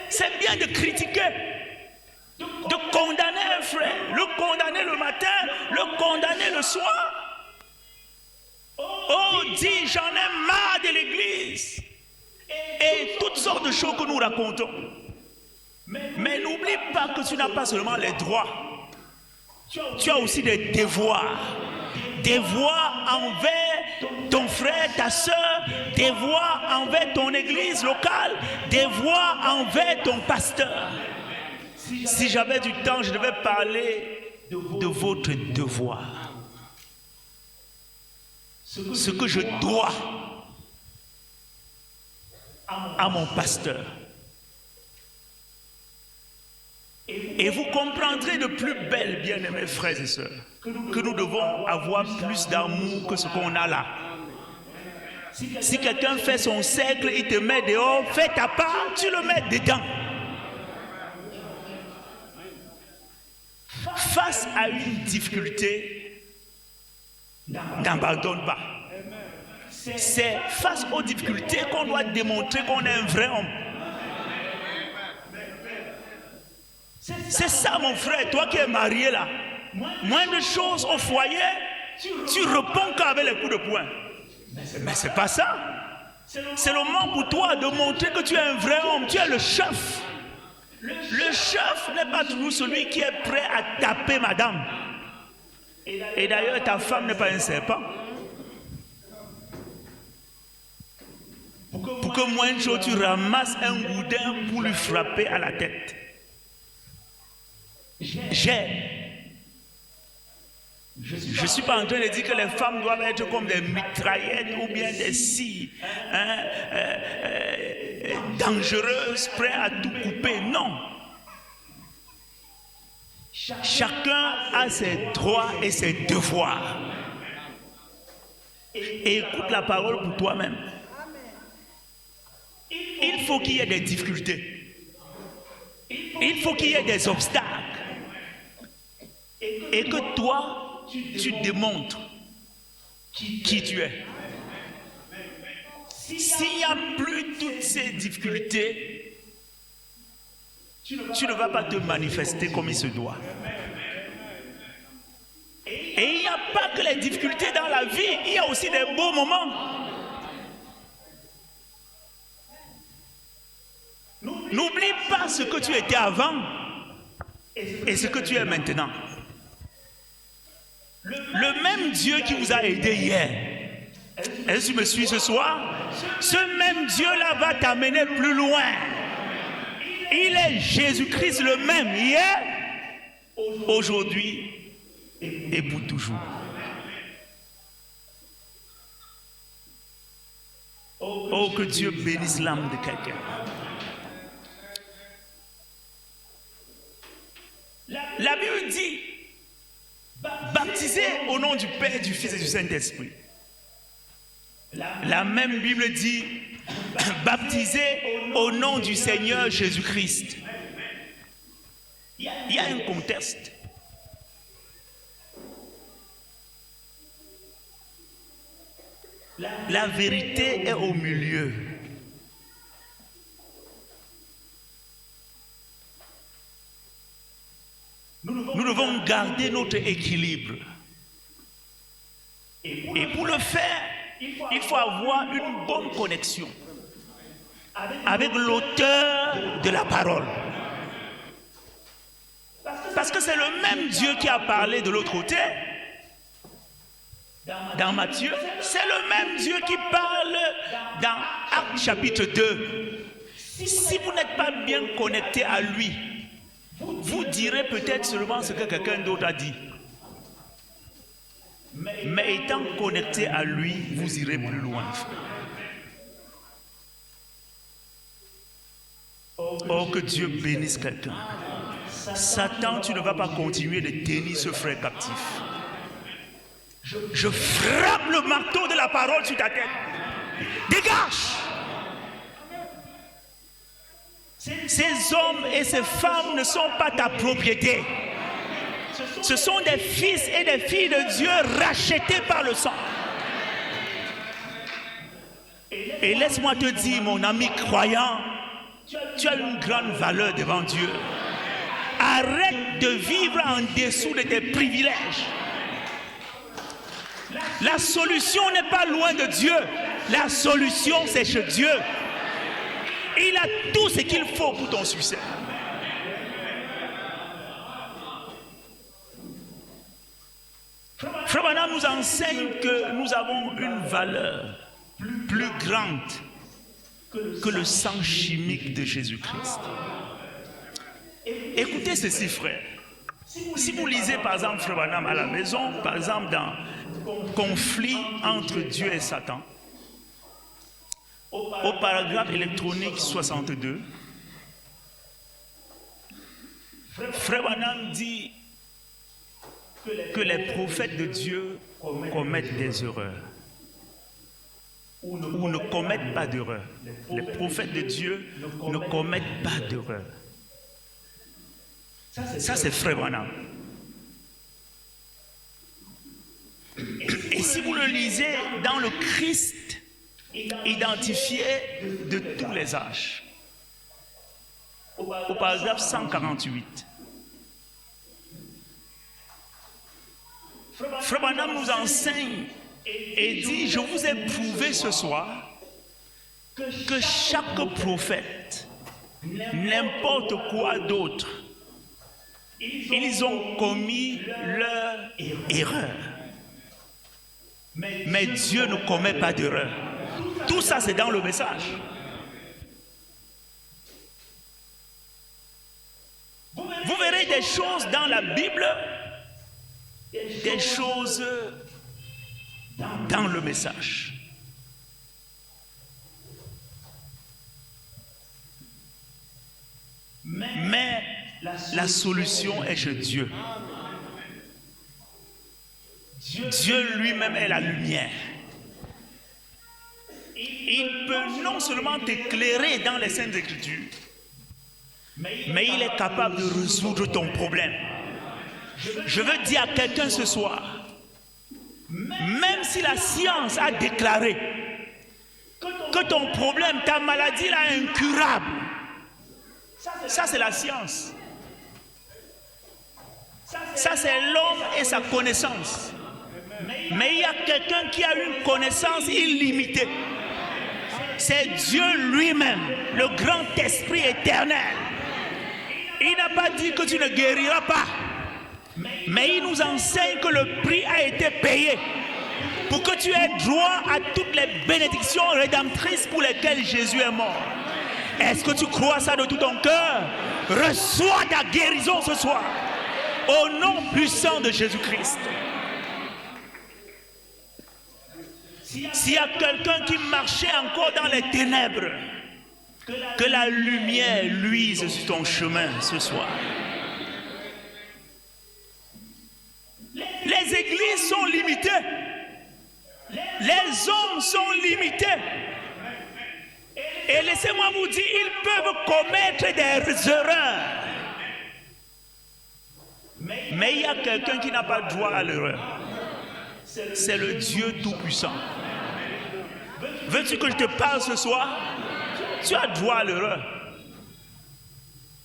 C'est bien de critiquer, de condamner un frère, le condamner le matin, le condamner le soir. Oh, dis, j'en ai marre de l'église. Et toutes sortes de choses que nous racontons. Mais n'oublie pas que tu n'as pas seulement les droits. Tu as aussi des devoirs. Devoirs envers ton frère, ta soeur, devoirs envers ton église locale, devoirs envers ton pasteur. Si j'avais du temps, je devais parler de votre devoir. Ce que je dois à mon pasteur. Et vous comprendrez de plus belle, bien-aimés frères et sœurs, que nous devons avoir plus d'amour que ce qu'on a là. Si quelqu'un fait son cercle, il te met dehors, fais ta part, tu le mets dedans. Face à une difficulté, n'abandonne pas. C'est face aux difficultés qu'on doit démontrer qu'on est un vrai homme. C'est ça, mon frère, toi qui es marié là. Moins de choses au foyer, tu réponds qu'avec les coups de poing. Mais c'est pas ça. C'est le moment pour toi de montrer que tu es un vrai homme, tu es le chef. Le chef n'est pas toujours celui qui est prêt à taper madame. Et d'ailleurs, ta femme n'est pas un serpent. Pour que moins de choses, tu ramasses un goudin pour lui frapper à la tête. Je ne suis pas en train de dire que les femmes doivent être comme des mitraillettes ou bien des scies dangereuses, prêtes à tout couper. Non. Chacun a ses droits et ses devoirs. Et écoute la parole pour toi-même. Il faut qu'il y ait des difficultés. Il faut qu'il y ait des obstacles. Et que toi, tu démontres qui tu es. S'il n'y a plus toutes ces difficultés, tu ne vas pas te manifester comme il se doit. Et il n'y a pas que les difficultés dans la vie, il y a aussi des beaux moments. N'oublie pas ce que tu étais avant et ce que tu es maintenant. Le même Dieu qui vous a aidé hier, est-ce que tu me suis ce soir? Ce même Dieu-là va t'amener plus loin. Il est Jésus-Christ le même hier, aujourd'hui et pour toujours. Oh, que Dieu bénisse l'âme de quelqu'un. La Bible dit, baptisez au nom du Père, du Fils et du Saint-Esprit. La même Bible dit, baptisez au nom du Seigneur Jésus-Christ. Il y a un contexte. La vérité est au milieu. Nous devons garder notre équilibre. Et pour le faire, il faut avoir une bonne connexion avec l'auteur de la parole. Parce que c'est le même Dieu qui a parlé de l'autre côté. Dans Matthieu, c'est le même Dieu qui parle dans Actes chapitre 2. Si vous n'êtes pas bien connecté à lui, vous direz peut-être seulement ce que quelqu'un d'autre a dit. Mais étant connecté à lui, vous irez plus loin. Oh, que Dieu bénisse quelqu'un. Satan, tu ne vas pas continuer de tenir ce frère captif. Je frappe le marteau de la parole sur ta tête. Dégage! Ces hommes et ces femmes ne sont pas ta propriété. Ce sont des fils et des filles de Dieu rachetés par le sang. Et laisse-moi te dire, mon ami croyant, tu as une grande valeur devant Dieu. Arrête de vivre en dessous de tes privilèges. La solution n'est pas loin de Dieu. La solution, c'est chez Dieu. Il a tout ce qu'il faut pour ton succès. Frère Branham nous enseigne que nous avons une valeur plus grande que le sang chimique de Jésus-Christ. Écoutez ceci, frère. Si vous lisez par exemple Frère Branham à la maison, par exemple dans conflit entre Dieu et Satan, au paragraphe électronique 62, Frère Branham dit que les prophètes de Dieu commettent des erreurs ou ne commettent pas d'erreurs. Les prophètes de Dieu ne commettent pas d'erreurs. Ça, c'est Frère Branham. Et si vous le lisez dans le Christ identifié de tous les âges, au paragraphe 148, Frère Branham nous enseigne et dit, je vous ai prouvé ce soir que chaque prophète, n'importe quoi d'autre, ils ont commis leur erreur. Mais Dieu ne commet pas d'erreur. Tout ça, c'est dans le message. Vous verrez des choses dans la Bible, des choses dans le message. Mais La solution est chez Dieu. Dieu lui-même est la lumière. Il peut non seulement t'éclairer dans les Saintes Écritures, mais il est capable de résoudre ton problème. Je veux dire à quelqu'un ce soir, même si la science a déclaré que ton problème, ta maladie là est incurable, ça c'est la science. Ça c'est l'homme et sa connaissance. Mais il y a quelqu'un qui a une connaissance illimitée. C'est Dieu lui-même, le grand esprit éternel. Il n'a pas dit que tu ne guériras pas. Mais il nous enseigne que le prix a été payé pour que tu aies droit à toutes les bénédictions rédemptrices pour lesquelles Jésus est mort. Est-ce que tu crois ça de tout ton cœur? Reçois ta guérison ce soir au nom puissant de Jésus-Christ. S'il y a quelqu'un qui marchait encore dans les ténèbres, que la lumière luise sur ton chemin ce soir. Les églises sont limitées. Les hommes sont limités. Et laissez-moi vous dire, ils peuvent commettre des erreurs. Mais il y a quelqu'un qui n'a pas droit à l'erreur. C'est le Dieu Tout-Puissant. Veux-tu que je te parle ce soir? Tu as droit à l'erreur.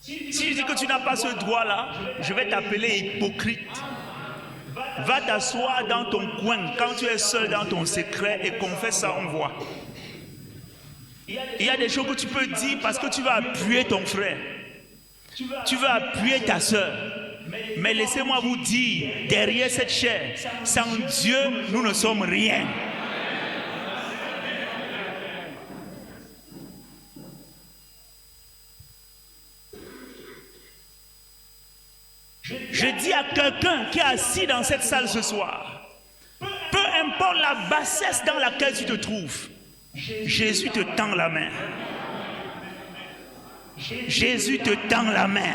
Si je dis que tu n'as pas ce droit-là, je vais t'appeler hypocrite. Va t'asseoir dans ton coin quand tu es seul dans ton secret et confesse ça en voix. Il y a des choses que tu peux dire parce que tu vas appuyer ton frère. Tu vas appuyer ta soeur. Mais laissez-moi vous dire, derrière cette chair, sans Dieu, nous ne sommes rien. Je dis à quelqu'un qui est assis dans cette salle ce soir, peu importe la bassesse dans laquelle tu te trouves, Jésus te tend la main. Jésus te tend la main.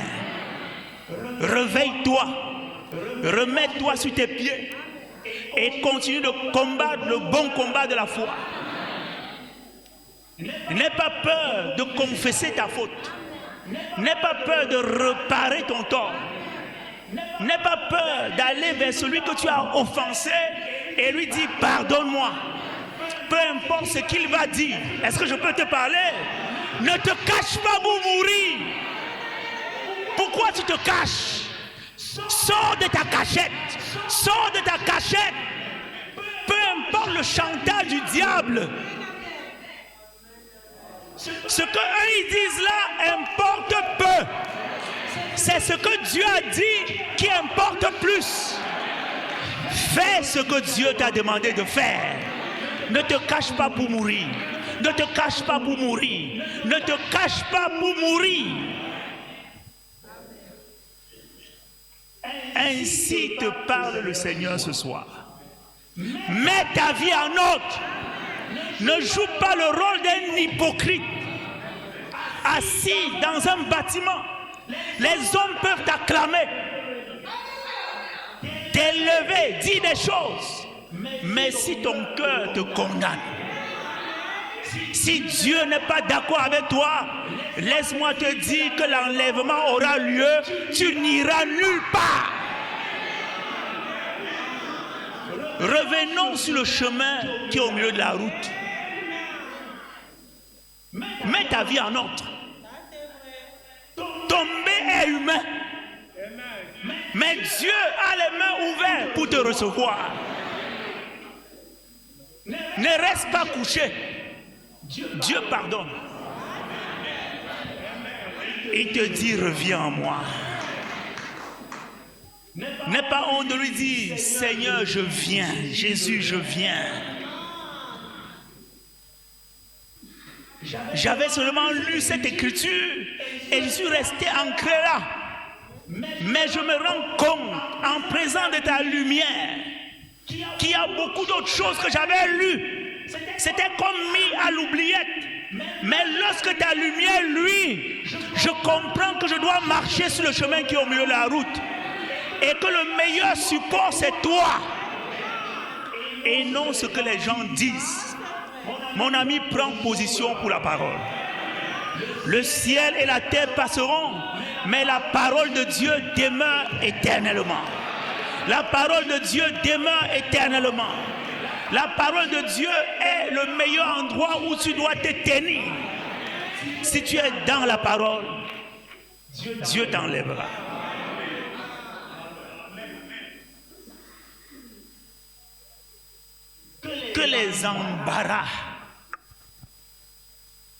Réveille-toi, remets-toi sur tes pieds et continue de combattre le bon combat de la foi. N'aie pas peur de confesser ta faute. N'aie pas peur de réparer ton tort. N'aie pas peur d'aller vers celui que tu as offensé et lui dire pardonne-moi. Peu importe ce qu'il va dire. Est-ce que je peux te parler? Ne te cache pas pour mourir. Pourquoi tu te caches? Sors de ta cachette. Sors de ta cachette. Peu importe le chantage du diable. Ce qu'eux ils disent là importe peu. C'est ce que Dieu a dit qui importe plus. Fais ce que Dieu t'a demandé de faire. Ne te cache pas pour mourir. Ne te cache pas pour mourir. Ne te cache pas pour mourir. Ainsi te parle le Seigneur ce soir. Mets ta vie en ordre. Ne joue pas le rôle d'un hypocrite. Assis dans un bâtiment, les hommes peuvent t'acclamer, t'élever, dire des choses. Mais si ton cœur te condamne, si Dieu n'est pas d'accord avec toi, laisse-moi te dire que l'enlèvement aura lieu, tu n'iras nulle part. Revenons sur le chemin qui est au milieu de la route. Mets ta vie en ordre. Tomber est humain. Mais Dieu a les mains ouvertes pour te recevoir. Ne reste pas couché. Dieu pardonne. Il te dit reviens en moi. N'aie pas honte de lui dire Seigneur je viens, Jésus je viens. J'avais seulement lu cette écriture et je suis resté ancré là. Mais je me rends compte en présence de ta lumière qu'il y a beaucoup d'autres choses que j'avais lues C'était comme mis à l'oubliette. Mais lorsque ta lumière luit, je comprends que je dois marcher sur le chemin qui est au milieu de la route. Et que le meilleur support, c'est toi. Et non ce que les gens disent. Mon ami, prend position pour la parole. Le ciel et la terre passeront, mais la parole de Dieu demeure éternellement. La parole de Dieu demeure éternellement. La parole de Dieu est le meilleur endroit où tu dois te tenir. Si tu es dans la parole, Dieu t'enlèvera. Que les embarras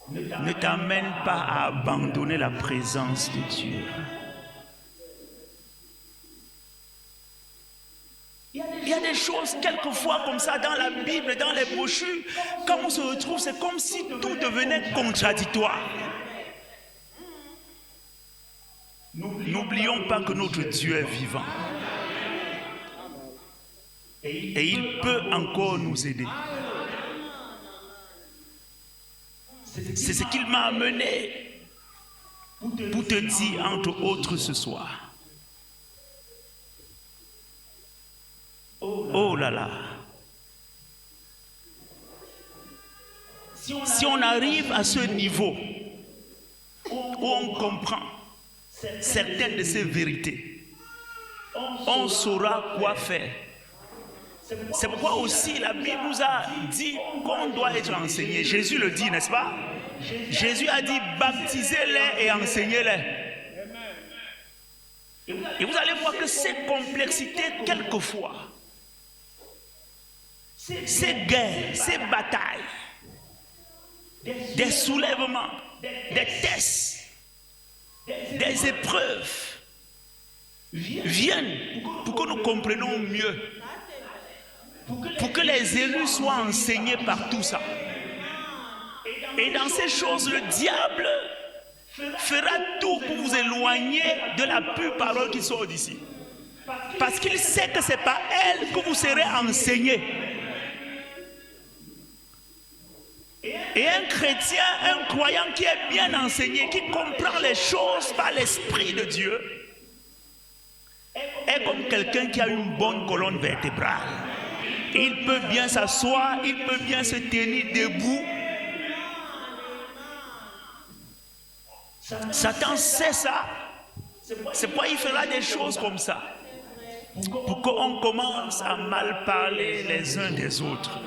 ne t'amènent pas à abandonner la présence de Dieu. Il y a des choses, quelquefois, comme ça, dans la Bible, dans les brochures, quand on se retrouve, c'est comme si tout devenait contradictoire. N'oublions pas que notre Dieu est vivant. Et il peut encore nous aider. C'est ce qu'il m'a amené pour te dire, entre autres, ce soir. Oh là là. Si on arrive à ce niveau où on comprend certaines de ces vérités, on saura quoi faire. C'est pourquoi aussi la Bible nous a dit qu'on doit être enseigné. Jésus le dit, n'est-ce pas? Jésus a dit baptisez-les et enseignez-les. Et vous allez voir que ces complexités, quelquefois, ces guerres, ces batailles, des soulèvements, des tests, des épreuves viennent pour que nous comprenions mieux, pour que les élus soient enseignés par tout ça. Et dans ces choses, le diable fera tout pour vous éloigner de la pure parole qui sort d'ici. Parce qu'il sait que ce n'est pas elle que vous serez enseignés. Et un chrétien, un croyant qui est bien enseigné, qui comprend les choses par l'Esprit de Dieu, est comme quelqu'un qui a une bonne colonne vertébrale. Il peut bien s'asseoir, il peut bien se tenir debout. Satan sait ça. C'est pourquoi il fera des choses comme ça. Pour qu'on commence à mal parler les uns des autres.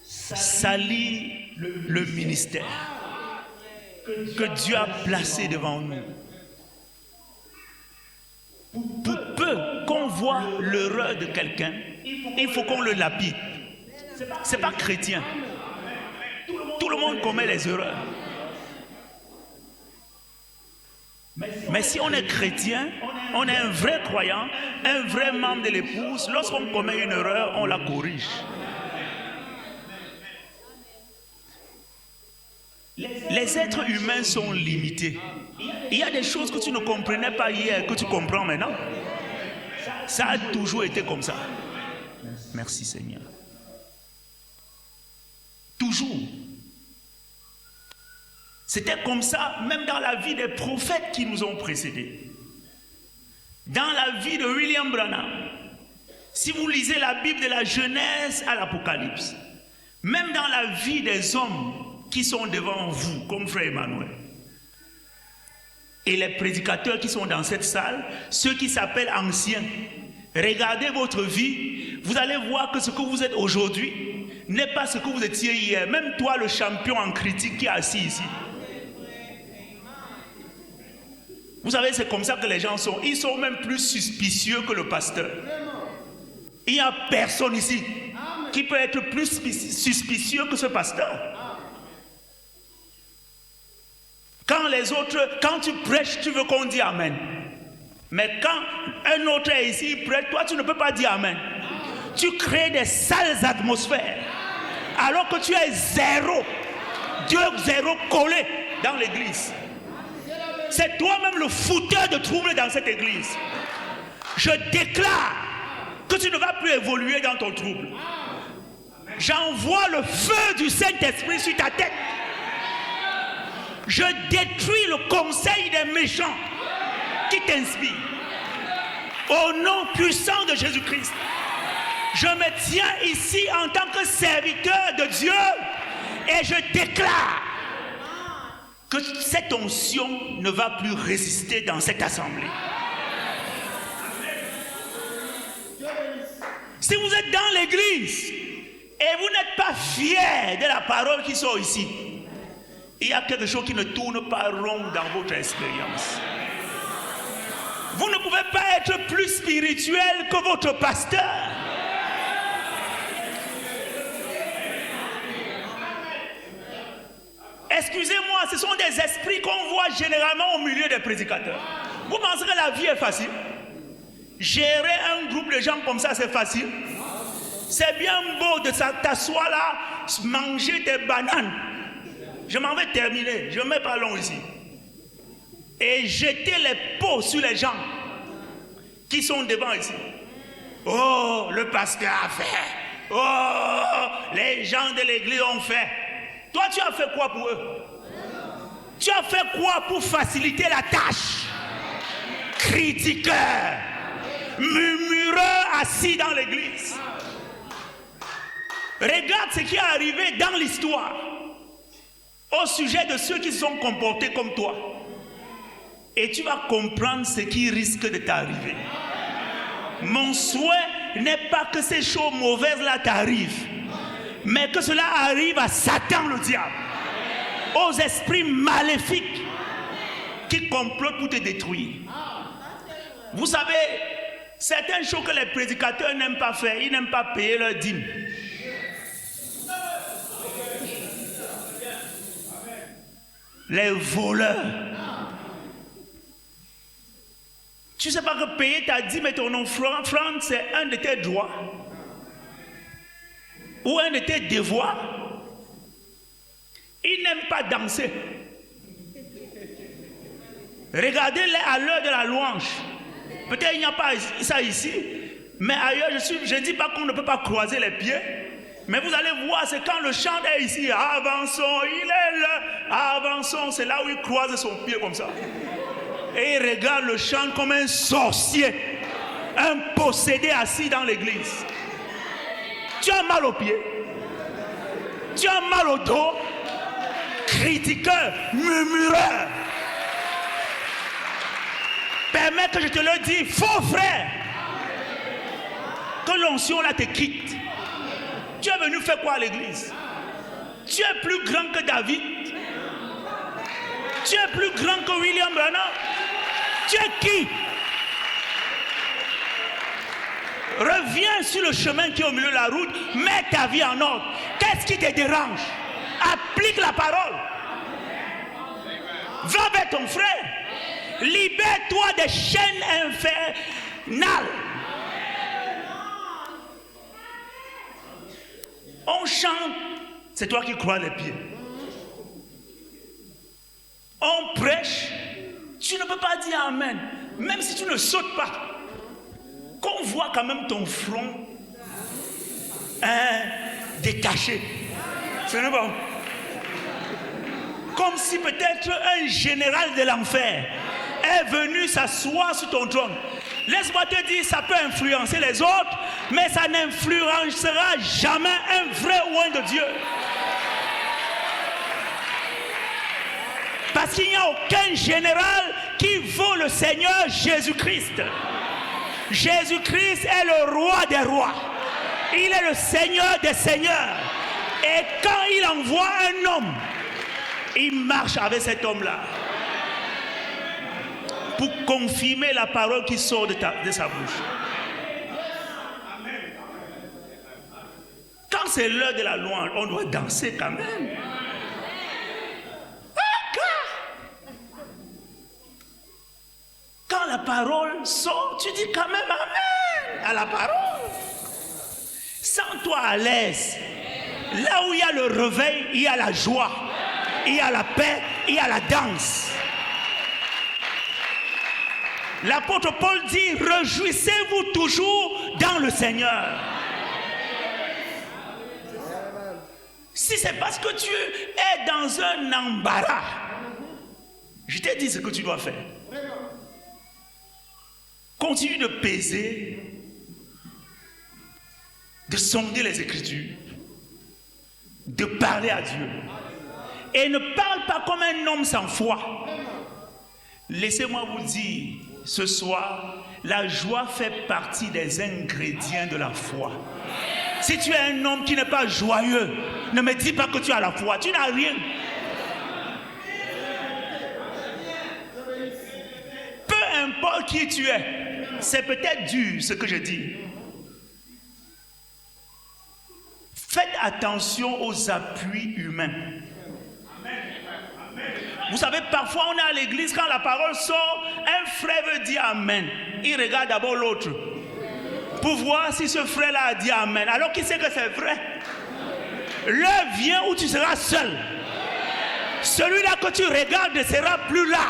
Salir le ministère que Dieu a placé devant nous. Pour peu qu'on voit l'erreur de quelqu'un, il faut qu'on le lapide. Ce n'est pas chrétien. Tout le monde commet les erreurs. Mais si on est chrétien, on est un vrai croyant, un vrai membre de l'épouse, lorsqu'on commet une erreur, on la corrige. Les êtres humains sont limités. Il y a des choses que tu ne comprenais pas hier, que tu comprends maintenant. Ça a toujours été comme ça. Merci Seigneur. Toujours. C'était comme ça, même dans la vie des prophètes qui nous ont précédés. Dans la vie de William Branham, si vous lisez la Bible de la Genèse à l'Apocalypse, même dans la vie des hommes qui sont devant vous, comme frère Emmanuel, et les prédicateurs qui sont dans cette salle, ceux qui s'appellent anciens, regardez votre vie, vous allez voir que ce que vous êtes aujourd'hui n'est pas ce que vous étiez hier. Même toi, le champion en critique qui est assis ici. Vous savez, c'est comme ça que les gens sont. Ils sont même plus suspicieux que le pasteur. Il n'y a personne ici qui peut être plus suspicieux que ce pasteur. Quand tu prêches, tu veux qu'on dise Amen. Mais quand un autre est ici, il prêche, toi tu ne peux pas dire Amen. Tu crées des sales atmosphères. Alors que tu es zéro. Dieu zéro collé dans l'église. C'est toi-même le fouteur de troubles dans cette église. Je déclare que tu ne vas plus évoluer dans ton trouble. J'envoie le feu du Saint-Esprit sur ta tête. Je détruis le conseil des méchants qui t'inspirent. Au nom puissant de Jésus-Christ, je me tiens ici en tant que serviteur de Dieu et je déclare que cette onction ne va plus résister dans cette assemblée. Si vous êtes dans l'église et vous n'êtes pas fiers de la parole qui sort ici, il y a quelque chose qui ne tourne pas rond dans votre expérience. Vous ne pouvez pas être plus spirituel que votre pasteur. Excusez-moi, ce sont des esprits qu'on voit généralement au milieu des prédicateurs. Vous pensez que la vie est facile? Gérer un groupe de gens comme ça, c'est facile. C'est bien beau de t'asseoir là, manger des bananes. Je m'en vais terminer, je ne mets pas long ici. Et jeter les pots sur les gens qui sont devant ici. Oh, le pasteur a fait. Oh, les gens de l'église ont fait. Toi, tu as fait quoi pour eux? Tu as fait quoi pour faciliter la tâche? Critiqueur, murmureur assis dans l'église. Regarde ce qui est arrivé dans l'histoire au sujet de ceux qui se sont comportés comme toi. Et tu vas comprendre ce qui risque de t'arriver. Mon souhait n'est pas que ces choses mauvaises-là t'arrivent, mais que cela arrive à Satan le diable, aux esprits maléfiques qui complotent pour te détruire. Vous savez, certaines choses que les prédicateurs n'aiment pas faire, ils n'aiment pas payer leur dîme. Les voleurs. Tu ne sais pas que payer ta dîme et ton offrande, c'est un de tes droits ou un de tes devoirs. Ils n'aiment pas danser. Regardez-les à l'heure de la louange. Peut-être il n'y a pas ça ici, mais ailleurs, je ne dis pas qu'on ne peut pas croiser les pieds. Mais vous allez voir, c'est quand le chant est ici, avançons, il est là, avançons, c'est là où il croise son pied comme ça. Et il regarde le chant comme un sorcier, un possédé assis dans l'église. Tu as mal aux pieds, tu as mal au dos, critiqueur, murmureur. Permets que je te le dise, faux frère, que l'onction là te quitte. Tu es venu faire quoi à l'église? Tu es plus grand que David. Tu es plus grand que William Branham. Tu es qui? Reviens sur le chemin qui est au milieu de la route. Mets ta vie en ordre. Qu'est-ce qui te dérange? Applique la parole. Va vers ton frère. Libère-toi des chaînes infernales. On chante, c'est toi qui crois les pieds. On prêche, tu ne peux pas dire amen, même si tu ne sautes pas. Qu'on voit quand même ton front détaché. Ce n'est pas. Comme si peut-être un général de l'enfer est venu s'asseoir sur ton trône. Laisse-moi te dire, ça peut influencer les autres, mais ça n'influencera jamais un vrai oint de Dieu. Parce qu'il n'y a aucun général qui vaut le Seigneur Jésus-Christ. Jésus-Christ est le roi des rois. Il est le Seigneur des seigneurs. Et quand il envoie un homme, il marche avec cet homme-là pour confirmer la parole qui sort de sa bouche. Quand c'est l'heure de la louange, on doit danser quand même. Quand la parole sort, tu dis quand même amen à la parole. Sens-toi à l'aise. Là où il y a le réveil, il y a la joie, il y a la paix, il y a la danse. L'apôtre Paul dit, réjouissez-vous toujours dans le Seigneur. Si c'est parce que tu es dans un embarras, je t'ai dit ce que tu dois faire. Continue de peser, de sonder les Écritures, de parler à Dieu. Et ne parle pas comme un homme sans foi. Laissez-moi vous dire, ce soir, la joie fait partie des ingrédients de la foi. Si tu es un homme qui n'est pas joyeux, ne me dis pas que tu as la foi, tu n'as rien. Peu importe qui tu es, c'est peut-être dur ce que je dis. Faites attention aux appuis humains. Vous savez, parfois on est à l'église, quand la parole sort, un frère veut dire Amen. Il regarde d'abord l'autre pour voir si ce frère-là a dit Amen, alors qu'il sait que c'est vrai. L'heure vient où tu seras seul. Celui-là que tu regardes ne sera plus là.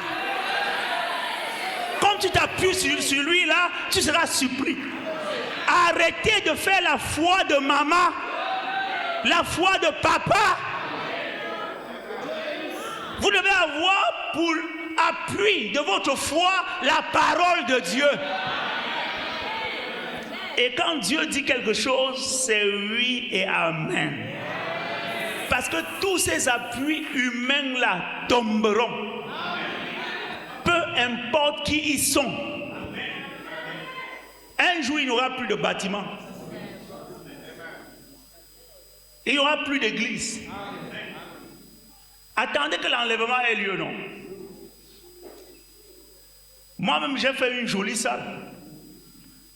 Comme tu t'appuies sur lui-là, tu seras surpris. Arrêtez de faire la foi de maman, la foi de papa. Vous devez avoir pour appui de votre foi la parole de Dieu. Et quand Dieu dit quelque chose, c'est oui et amen. Parce que tous ces appuis humains-là tomberont. Peu importe qui ils sont. Un jour, il n'y aura plus de bâtiment. Il n'y aura plus d'église. Attendez que l'enlèvement ait lieu, non? Moi-même, j'ai fait une jolie salle.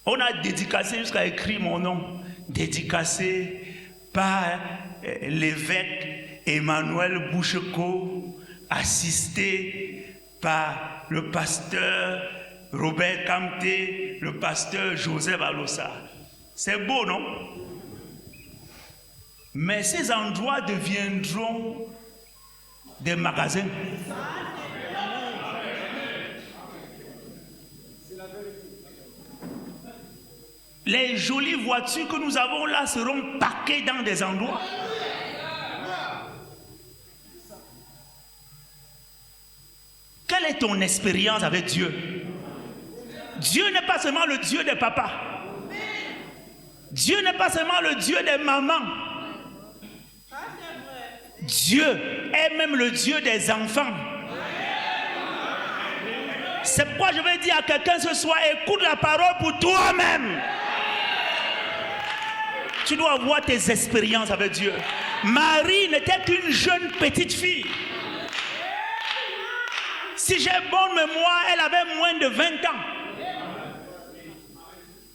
On a dédicacé jusqu'à écrire mon nom. Dédicacé par l'évêque Emmanuel Boucheko, assisté par le pasteur Robert Kamté, le pasteur Joseph Alossa. C'est beau, non? Mais ces endroits deviendront des magasins. Les jolies voitures que nous avons là seront parquées dans des endroits. Quelle est ton expérience avec Dieu? Dieu n'est pas seulement le Dieu des papas. Dieu n'est pas seulement le Dieu des mamans. Dieu est même le Dieu des enfants. C'est pourquoi je vais dire à quelqu'un ce soir, écoute la parole pour toi-même. Tu dois avoir tes expériences avec Dieu. Marie n'était qu'une jeune petite fille. Si j'ai bonne mémoire, elle avait moins de 20 ans.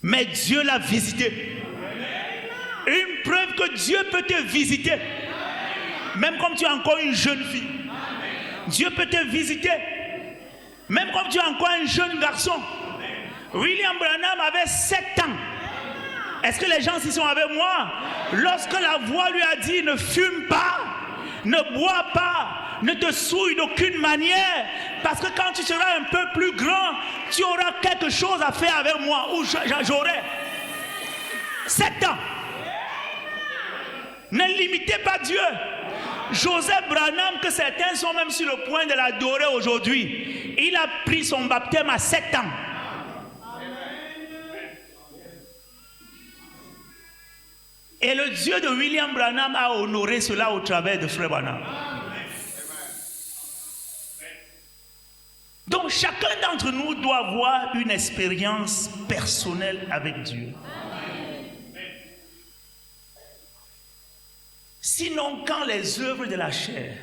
Mais Dieu l'a visitée. Une preuve que Dieu peut te visiter. Même comme tu es encore une jeune fille. Dieu peut te visiter. Même comme tu es encore un jeune garçon. William Branham avait 7 ans. Est-ce que les gens s'y sont avec moi? Lorsque la voix lui a dit ne fume pas, ne bois pas, ne te souille d'aucune manière, parce que quand tu seras un peu plus grand, tu auras quelque chose à faire avec moi, ou j'aurai 7 ans. Ne limitez pas Dieu. Joseph Branham, que certains sont même sur le point de l'adorer aujourd'hui, il a pris son baptême à 7 ans. Et le Dieu de William Branham a honoré cela au travers de Frère Branham. Donc chacun d'entre nous doit avoir une expérience personnelle avec Dieu. Sinon, quand les œuvres de la chair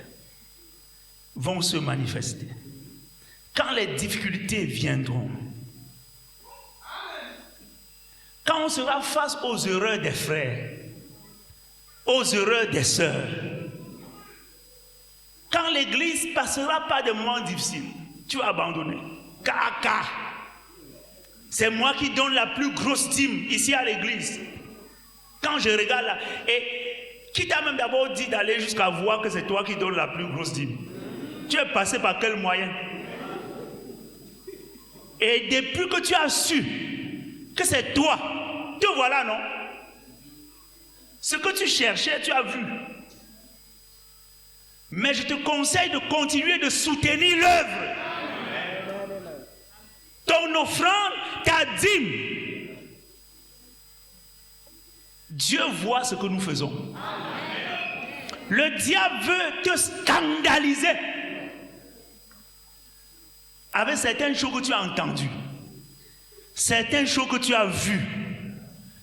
vont se manifester, quand les difficultés viendront, quand on sera face aux erreurs des frères, aux erreurs des sœurs, quand l'église passera par des moments difficiles, tu vas abandonner. Car c'est moi qui donne la plus grosse dîme ici à l'église. Quand je regarde là, et qui t'a même d'abord dit d'aller jusqu'à voir que c'est toi qui donnes la plus grosse dîme? Tu es passé par quel moyen? Et depuis que tu as su que c'est toi, te voilà, non? Ce que tu cherchais, tu as vu. Mais je te conseille de continuer de soutenir l'œuvre. Ton offrande, ta dîme. Dieu voit ce que nous faisons. Le diable veut te scandaliser avec certaines choses que tu as entendues, certaines choses que tu as vues,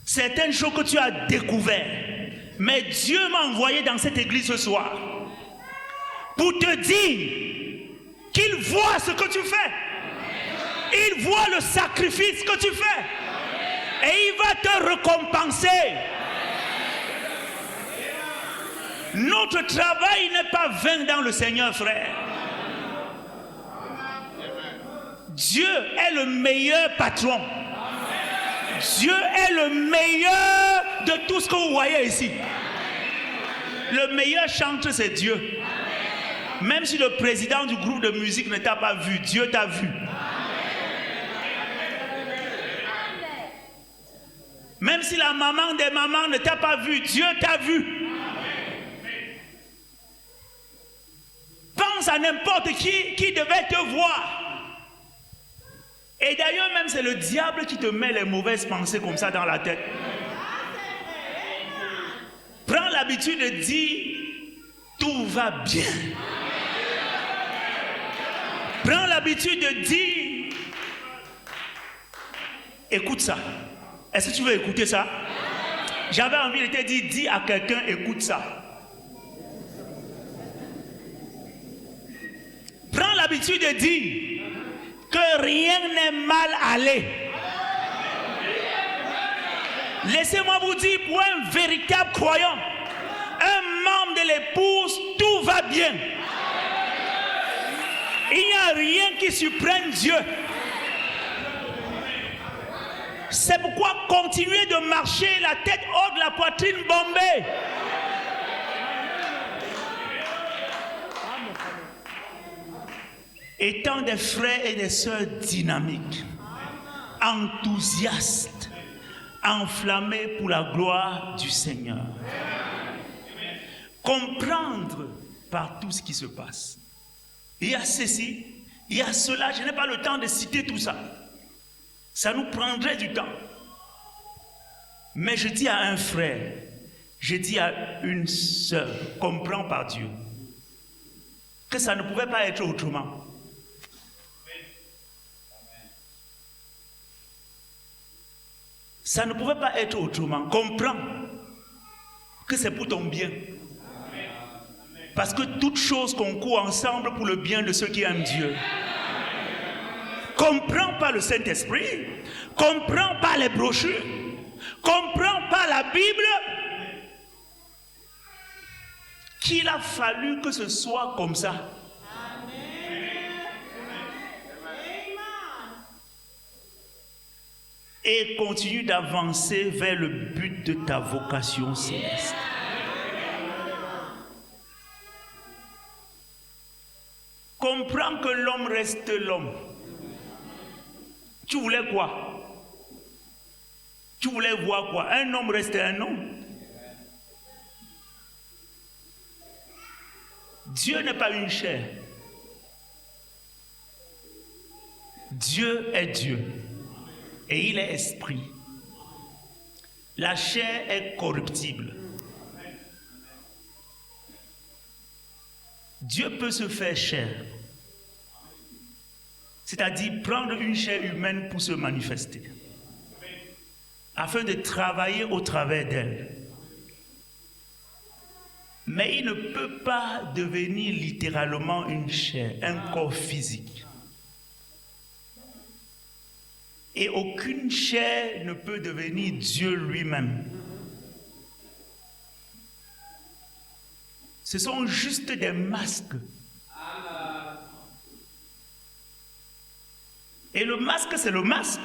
certaines choses que tu as découvertes. Mais Dieu m'a envoyé dans cette église ce soir pour te dire qu'il voit ce que tu fais. Il voit le sacrifice que tu fais. Et il va te récompenser. Notre travail n'est pas vain dans le Seigneur, frère. Dieu est le meilleur patron. Dieu est le meilleur de tout ce que vous voyez ici. Le meilleur chanteur, c'est Dieu. Même si le président du groupe de musique ne t'a pas vu, Dieu t'a vu. Même si la maman des mamans ne t'a pas vu, Dieu t'a vu. Pense à n'importe qui devait te voir. Et d'ailleurs, même c'est le diable qui te met les mauvaises pensées comme ça dans la tête. Prends l'habitude de dire tout va bien. Prends l'habitude de dire écoute ça. Est-ce que tu veux écouter ça? J'avais envie de te dire, dis à quelqu'un, écoute ça. Prends l'habitude de dire que rien n'est mal allé. Laissez-moi vous dire, pour un véritable croyant, un membre de l'épouse, tout va bien. Il n'y a rien qui surprenne Dieu. C'est pourquoi continuez de marcher la tête haute, la poitrine bombée. Étant des frères et des sœurs dynamiques, enthousiastes, enflammés pour la gloire du Seigneur. Comprendre par tout ce qui se passe. Il y a ceci, il y a cela, je n'ai pas le temps de citer tout ça. Ça nous prendrait du temps. Mais je dis à un frère, je dis à une sœur, comprends par Dieu, que ça ne pouvait pas être autrement. Ça ne pouvait pas être autrement. Comprends que c'est pour ton bien. Parce que toutes choses concourent ensemble pour le bien de ceux qui aiment Dieu. Comprends pas le Saint-Esprit, comprends pas les brochures, comprends pas la Bible, qu'il a fallu que ce soit comme ça. Et continue d'avancer vers le but de ta vocation céleste. Comprends que l'homme reste l'homme. Tu voulais quoi? Tu voulais voir quoi? Un homme reste un homme. Dieu n'est pas une chair. Dieu est Dieu. Et il est esprit. La chair est corruptible. Dieu peut se faire chair. C'est-à-dire prendre une chair humaine pour se manifester. Afin de travailler au travers d'elle. Mais il ne peut pas devenir littéralement une chair, un corps physique. Et aucune chair ne peut devenir Dieu lui-même. Ce sont juste des masques. Et le masque, c'est le masque.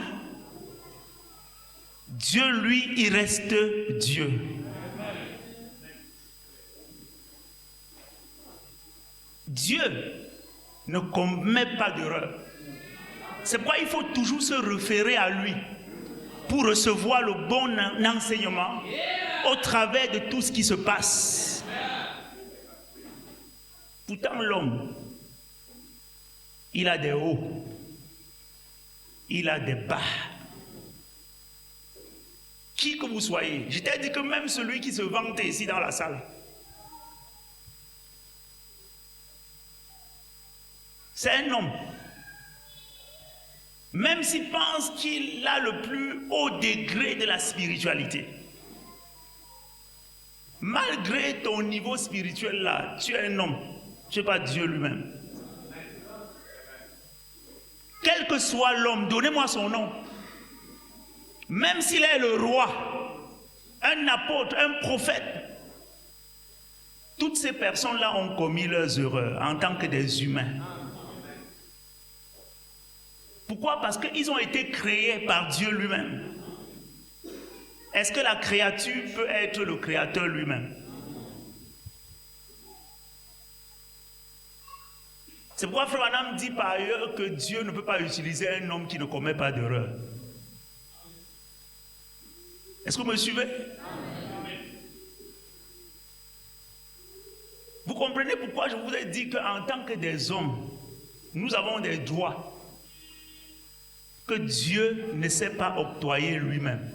Dieu, lui, il reste Dieu. Dieu ne commet pas d'erreur. C'est pourquoi il faut toujours se référer à lui pour recevoir le bon enseignement au travers de tout ce qui se passe. Pourtant, l'homme, il a des hauts, il a des bas. Qui que vous soyez, je t'ai dit que même celui qui se vante ici dans la salle, c'est un homme. Même s'il pense qu'il a le plus haut degré de la spiritualité, malgré ton niveau spirituel là, tu es un homme, tu n'es pas Dieu lui-même. Quel que soit l'homme, donnez-moi son nom. Même s'il est le roi, un apôtre, un prophète, toutes ces personnes-là ont commis leurs erreurs en tant que des humains. Pourquoi? Parce qu'ils ont été créés par Dieu lui-même. Est-ce que la créature peut être le créateur lui-même? C'est pourquoi Frère Branham dit par ailleurs que Dieu ne peut pas utiliser un homme qui ne commet pas d'erreur. Est-ce que vous me suivez? Vous comprenez pourquoi je vous ai dit qu'en tant que des hommes, nous avons des droits que Dieu ne sait pas octroyer lui-même.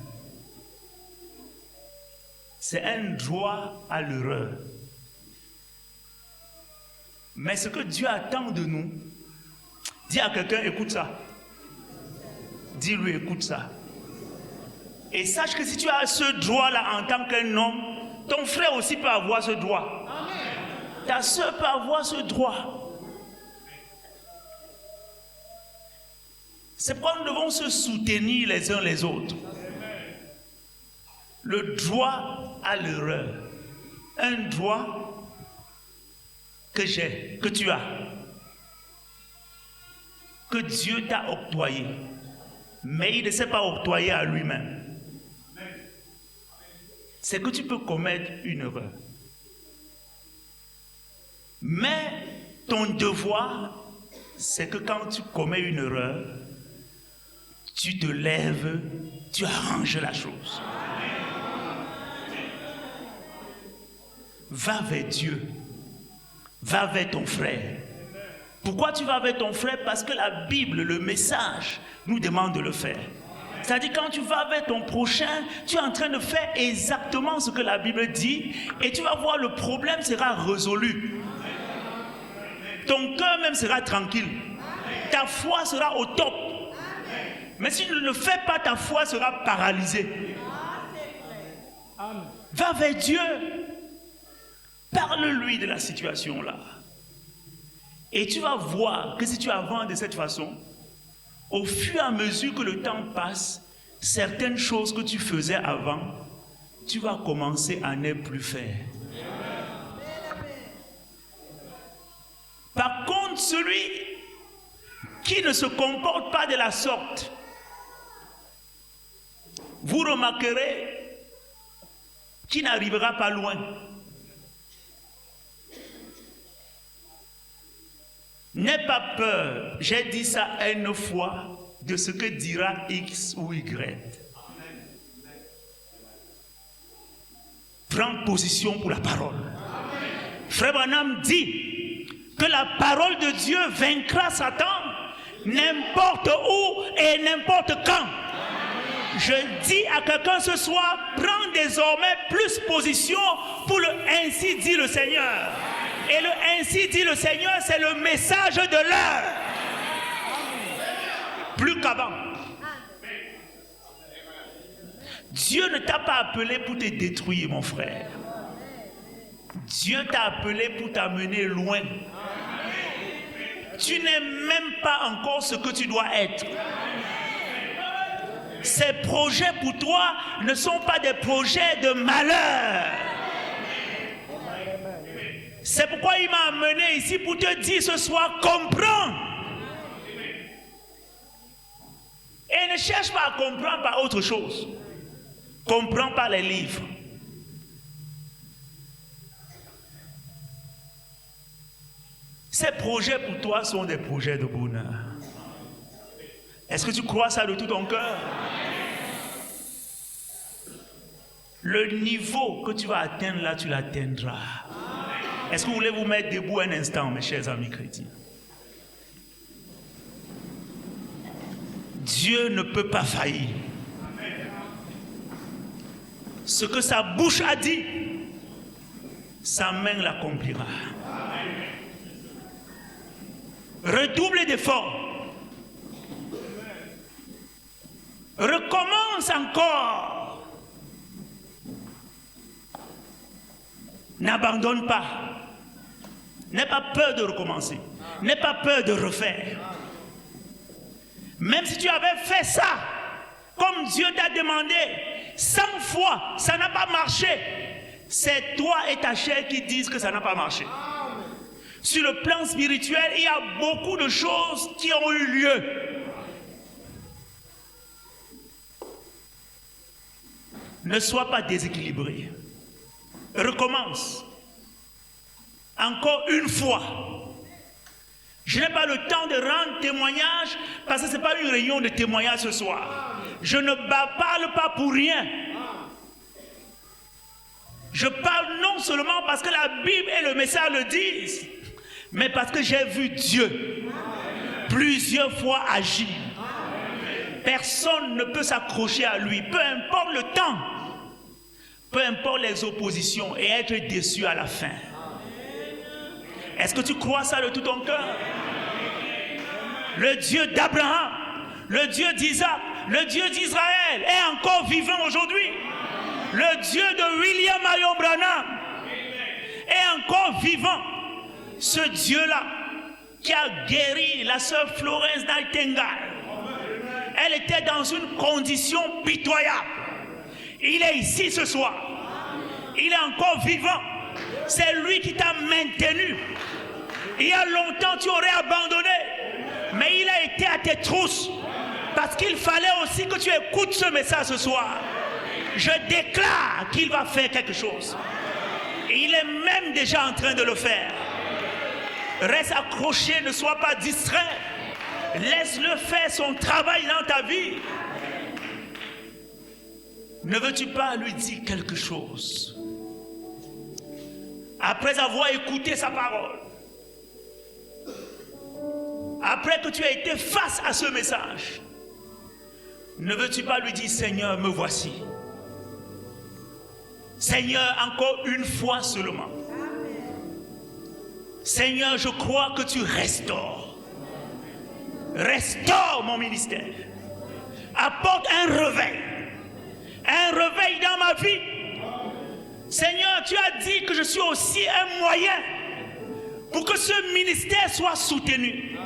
C'est un droit à l'erreur. Mais ce que Dieu attend de nous, dis à quelqu'un, écoute ça. Dis-lui, écoute ça. Et sache que si tu as ce droit-là en tant qu'un homme, ton frère aussi peut avoir ce droit. Ta soeur peut avoir ce droit. C'est pourquoi nous devons se soutenir les uns les autres. Le droit à l'erreur. Un droit que j'ai, que tu as, que Dieu t'a octroyé, mais il ne s'est pas octroyé à lui-même. C'est que tu peux commettre une erreur. Mais ton devoir, c'est que quand tu commets une erreur, tu te lèves, tu arranges la chose. Va vers Dieu. Va vers ton frère. Pourquoi tu vas vers ton frère? Parce que la Bible, le message, nous demande de le faire. C'est-à-dire quand tu vas vers ton prochain, tu es en train de faire exactement ce que la Bible dit et tu vas voir le problème sera résolu. Ton cœur même sera tranquille. Ta foi sera au top. Mais si tu ne le fais pas, ta foi sera paralysée. Va vers Dieu. Parle-lui de la situation là. Et tu vas voir que si tu avances de cette façon, au fur et à mesure que le temps passe, certaines choses que tu faisais avant, tu vas commencer à ne plus faire. Par contre, celui qui ne se comporte pas de la sorte, vous remarquerez qu'il n'arrivera pas loin. N'aie pas peur, j'ai dit ça une fois, de ce que dira X ou Y. Prends position pour la parole. Frère Branham dit que la parole de Dieu vaincra Satan n'importe où et n'importe quand. Je dis à quelqu'un ce soir, prends désormais plus position pour le ainsi dit le Seigneur. Et le ainsi dit le Seigneur, c'est le message de l'heure. Plus qu'avant. Dieu ne t'a pas appelé pour te détruire, mon frère. Dieu t'a appelé pour t'amener loin. Tu n'es même pas encore ce que tu dois être. Ces projets pour toi ne sont pas des projets de malheur. C'est pourquoi il m'a amené ici pour te dire ce soir, comprends. Et ne cherche pas à comprendre par autre chose. Comprends par les livres. Ces projets pour toi sont des projets de bonheur. Est-ce que tu crois ça de tout ton cœur? Le niveau que tu vas atteindre là, tu l'atteindras. Est-ce que vous voulez vous mettre debout un instant, mes chers amis chrétiens? Dieu ne peut pas faillir. Ce que sa bouche a dit, sa main l'accomplira. Redouble d'efforts. Recommence encore. N'abandonne pas. N'aie pas peur de recommencer. N'aie pas peur de refaire. Même si tu avais fait ça, comme Dieu t'a demandé, 100 fois, ça n'a pas marché. C'est toi et ta chair qui disent que ça n'a pas marché. Sur le plan spirituel, il y a beaucoup de choses qui ont eu lieu. Ne sois pas déséquilibré. Recommence. Encore une fois. Je n'ai pas le temps de rendre témoignage parce que ce n'est pas une réunion de témoignage ce soir. Je ne parle pas pour rien. Je parle non seulement parce que la Bible et le message le disent, mais parce que j'ai vu Dieu plusieurs fois agir. Personne ne peut s'accrocher à lui, peu importe le temps, peu importe les oppositions, et être déçu à la fin. Est-ce que tu crois ça de tout ton cœur? Le Dieu d'Abraham, le Dieu d'Isaac, le Dieu d'Israël est encore vivant aujourd'hui. Le Dieu de William Marion Branham est encore vivant. Ce Dieu-là qui a guéri la sœur Florence Nightingale. Elle était dans une condition pitoyable. Il est ici ce soir. Il est encore vivant. C'est lui qui t'a maintenu. Il y a longtemps, tu aurais abandonné. Mais il a été à tes trousses. Parce qu'il fallait aussi que tu écoutes ce message ce soir. Je déclare qu'il va faire quelque chose. Et il est même déjà en train de le faire. Reste accroché, ne sois pas distrait. Laisse-le faire son travail dans ta vie. Ne veux-tu pas lui dire quelque chose? Après avoir écouté sa parole, après que tu as été face à ce message, ne veux-tu pas lui dire, Seigneur, me voici. Seigneur, encore une fois seulement. Seigneur, je crois que tu restaures. Restaure mon ministère. Apporte un réveil. Un réveil dans ma vie. Seigneur, tu as dit que je suis aussi un moyen pour que ce ministère soit soutenu.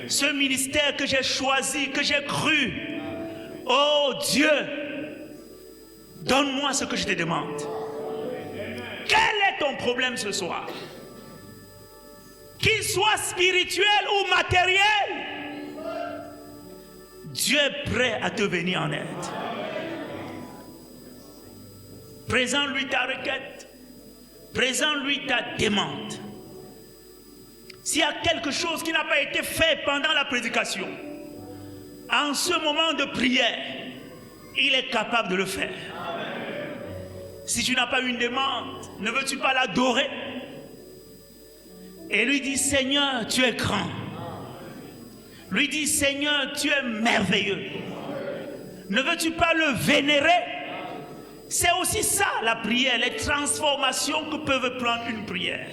Ce ministère que j'ai choisi, que j'ai cru. Oh Dieu, donne-moi ce que je te demande. Quel est ton problème ce soir? Qu'il soit spirituel ou matériel, Dieu est prêt à te venir en aide. Présente-lui ta requête. Présente-lui ta demande. S'il y a quelque chose qui n'a pas été fait pendant la prédication, en ce moment de prière, il est capable de le faire. Si tu n'as pas une demande, ne veux-tu pas l'adorer? Et lui dit, Seigneur, tu es grand. Lui dit, Seigneur, tu es merveilleux. Ne veux-tu pas le vénérer? C'est aussi ça la prière, les transformations que peuvent prendre une prière.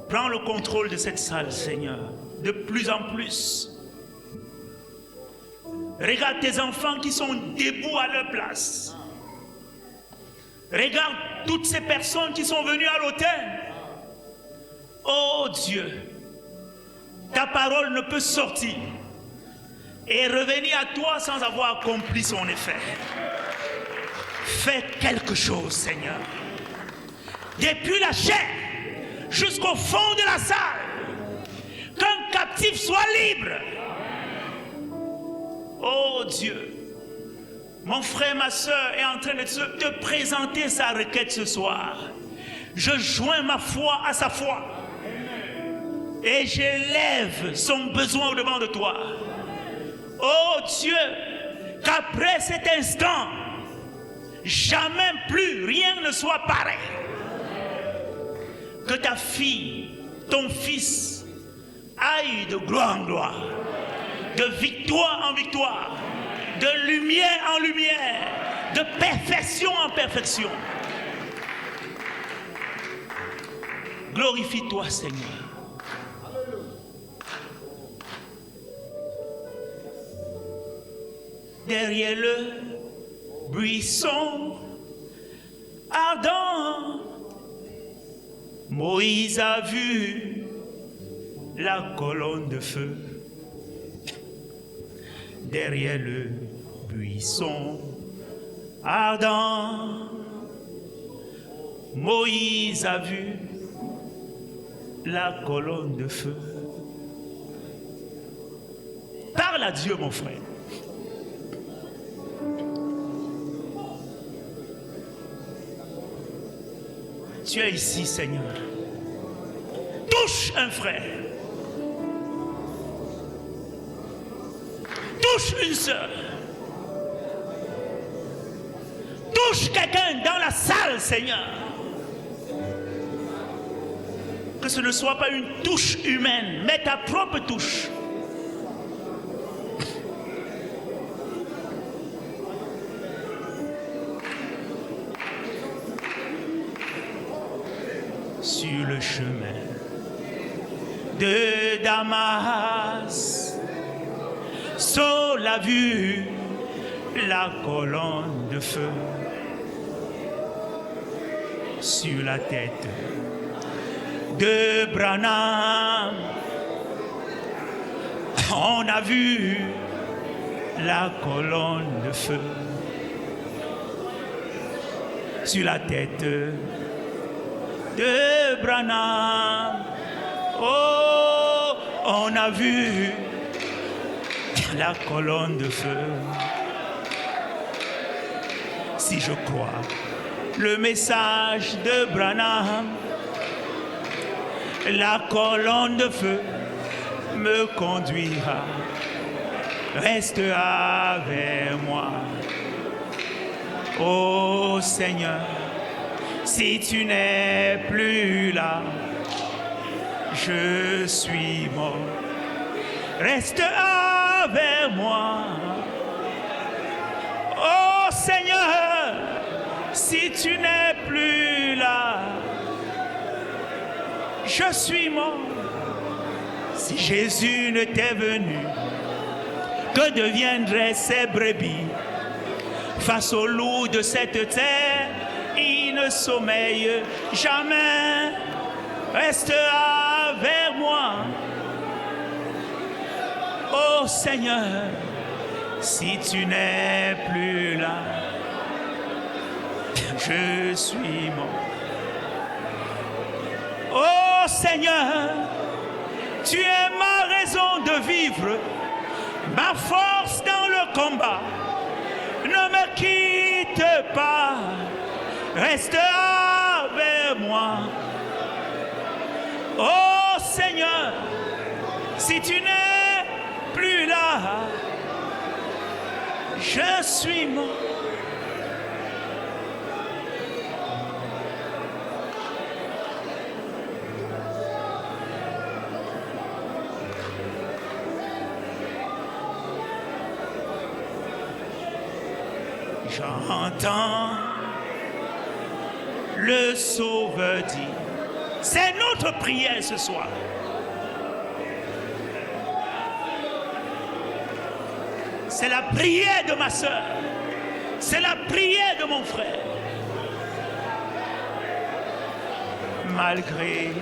Prends le contrôle de cette salle, Seigneur, de plus en plus. Regarde tes enfants qui sont debout à leur place. Regarde toutes ces personnes qui sont venues à l'autel. Oh Dieu, ta parole ne peut sortir et revenir à toi sans avoir accompli son effet. Fais quelque chose, Seigneur. Depuis la chair jusqu'au fond de la salle, qu'un captif soit libre. Oh Dieu, mon frère, ma soeur est en train de te présenter sa requête ce soir. Je joins ma foi à sa foi. Et j'élève son besoin au devant de toi. Oh Dieu, qu'après cet instant, jamais plus rien ne soit pareil. que ta fille, ton fils, aille de gloire en gloire, de victoire en victoire, de lumière en lumière, de perfection en perfection. Glorifie-toi, Seigneur. Derrière le buisson ardent, Moïse a vu la colonne de feu. Derrière le buisson ardent, Moïse a vu la colonne de feu. Parle à Dieu, mon frère. Tu es ici, Seigneur. Touche un frère. Touche une sœur. Touche quelqu'un dans la salle, Seigneur. Que ce ne soit pas une touche humaine, mais ta propre touche. Sur le chemin de Damas, Saul a vu la colonne de feu sur la tête de Branham. On a vu la colonne de feu sur la tête de Branham. Oh, on a vu la colonne de feu. Si je crois le message de Branham, la colonne de feu me conduira. Reste avec moi, ô Seigneur. Si tu n'es plus là, je suis mort. Reste avec moi, ô Seigneur. Si tu n'es plus là, je suis mort. Si Jésus n'était venu, que deviendraient ces brebis face au loup de cette terre? Il ne sommeille jamais. Reste avec moi, ô Seigneur. Si tu n'es plus là, je suis mort. Ô Seigneur, tu es ma raison de vivre, ma force dans le combat. Ne me quitte pas, reste avec moi. Ô Seigneur, si tu n'es plus là, je suis mort. J'entends le Sauveur dire, c'est notre prière ce soir. C'est la prière de ma soeur, c'est la prière de mon frère. Malgré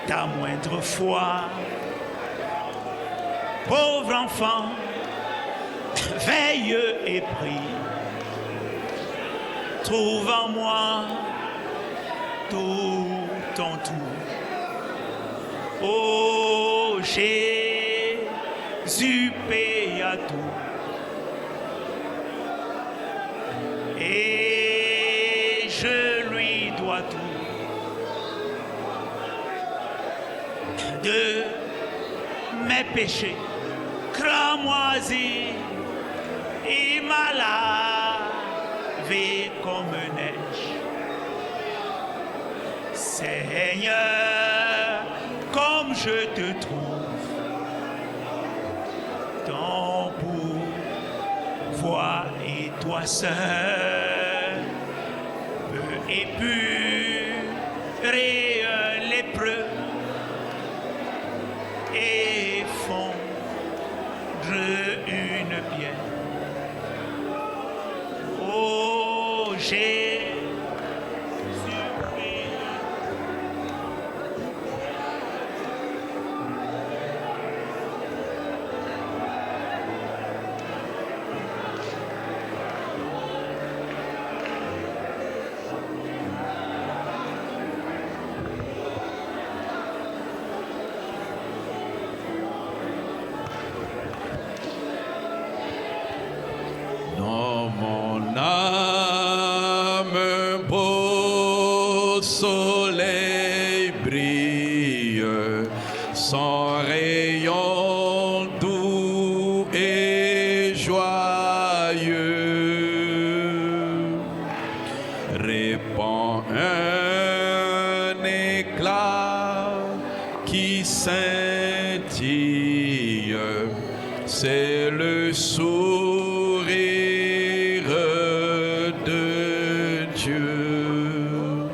ta moindre foi, pauvre enfant, veille et prie. Trouve en moi tout ton tout. Oh Jésus paye à tout. Et je lui dois tout. De mes péchés, cramoisis. Il m'a lavé comme neige. Seigneur, comme je te trouve, ton pouvoir et toi seul peut épurer un lépreux et fondre une pierre. Oh, j'ai Dans mon âme, beau soleil brille, son rayon doux et joyeux répand un éclat qui scintille, c'est le sourire de Dieu.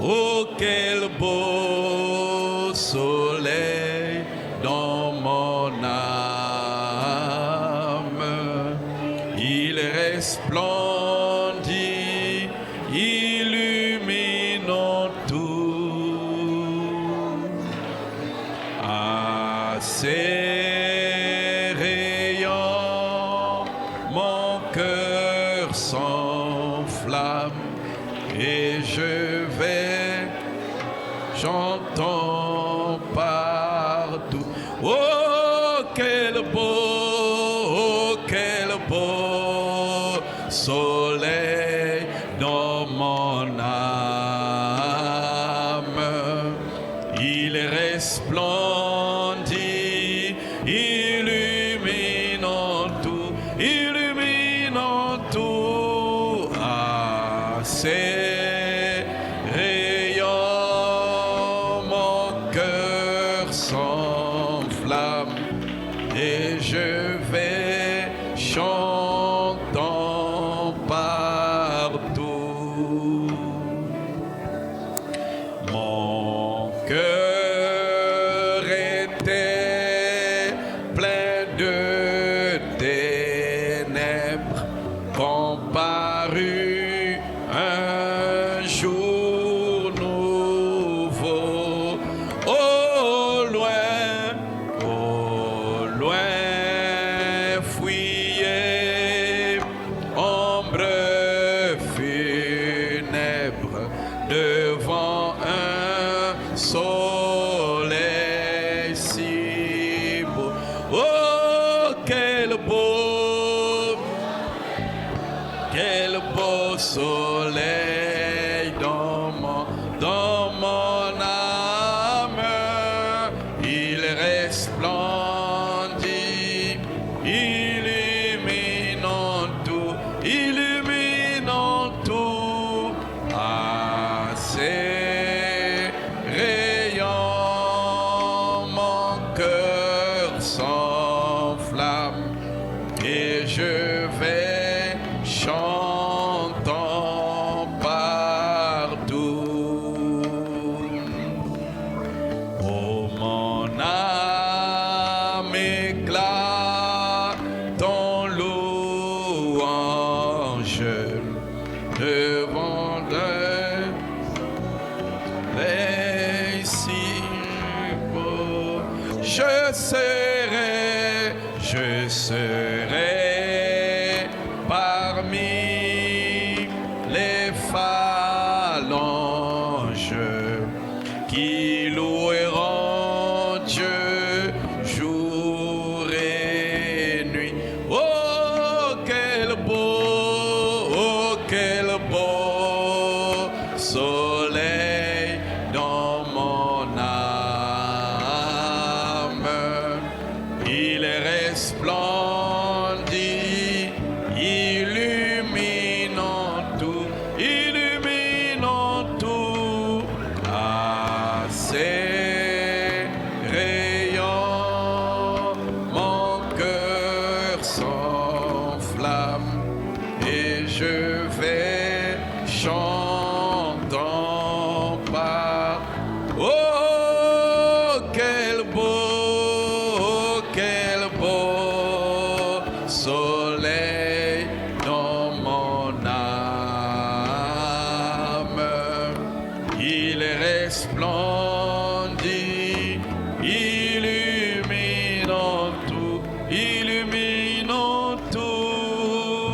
Oh, quel beau soleil dans mon âme, il resplendit, illuminant tout. À ses rayons, mon cœur s'enflamme et je vais, j'entends partout. Oh, quel beau soleil dans mon âme. Il resplendit, illuminant tout, illuminant tout. À ses rayons, mon cœur s'enflamme et je vais chantant partout. Mon cœur était plein de ténèbres quand parut un jour nouveau. Au loin, fuyait ombre funèbre devant un soleil si beau. Oh, quel beau soleil dans mon âme. Il resplendit, illuminant tout, illuminant tout. À ses rayons, mon cœur s'enflamme et je vais chantant partout. Oh, mon âme éclate ton louange devant un soleil si beau. Je serai parmi les phalanges qui loueront Dieu jour et nuit. Oh, quel beau soleil dans mon âme. Il resplendit, illuminant tout, illuminant tout. chantant par. Oh, quel beau soleil dans mon âme. Il resplendit, illuminant tout, illuminant tout.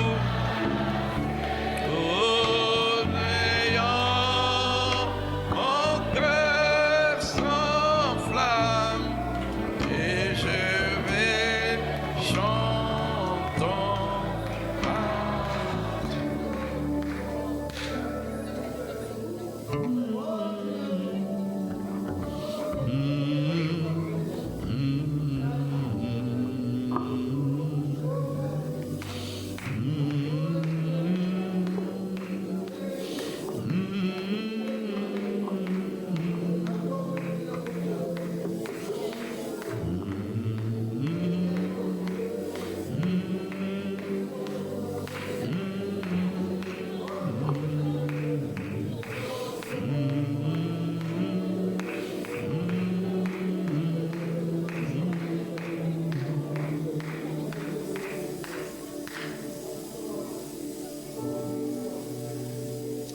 Oh, ayant mon cœur s'enflamme et je vais chantant.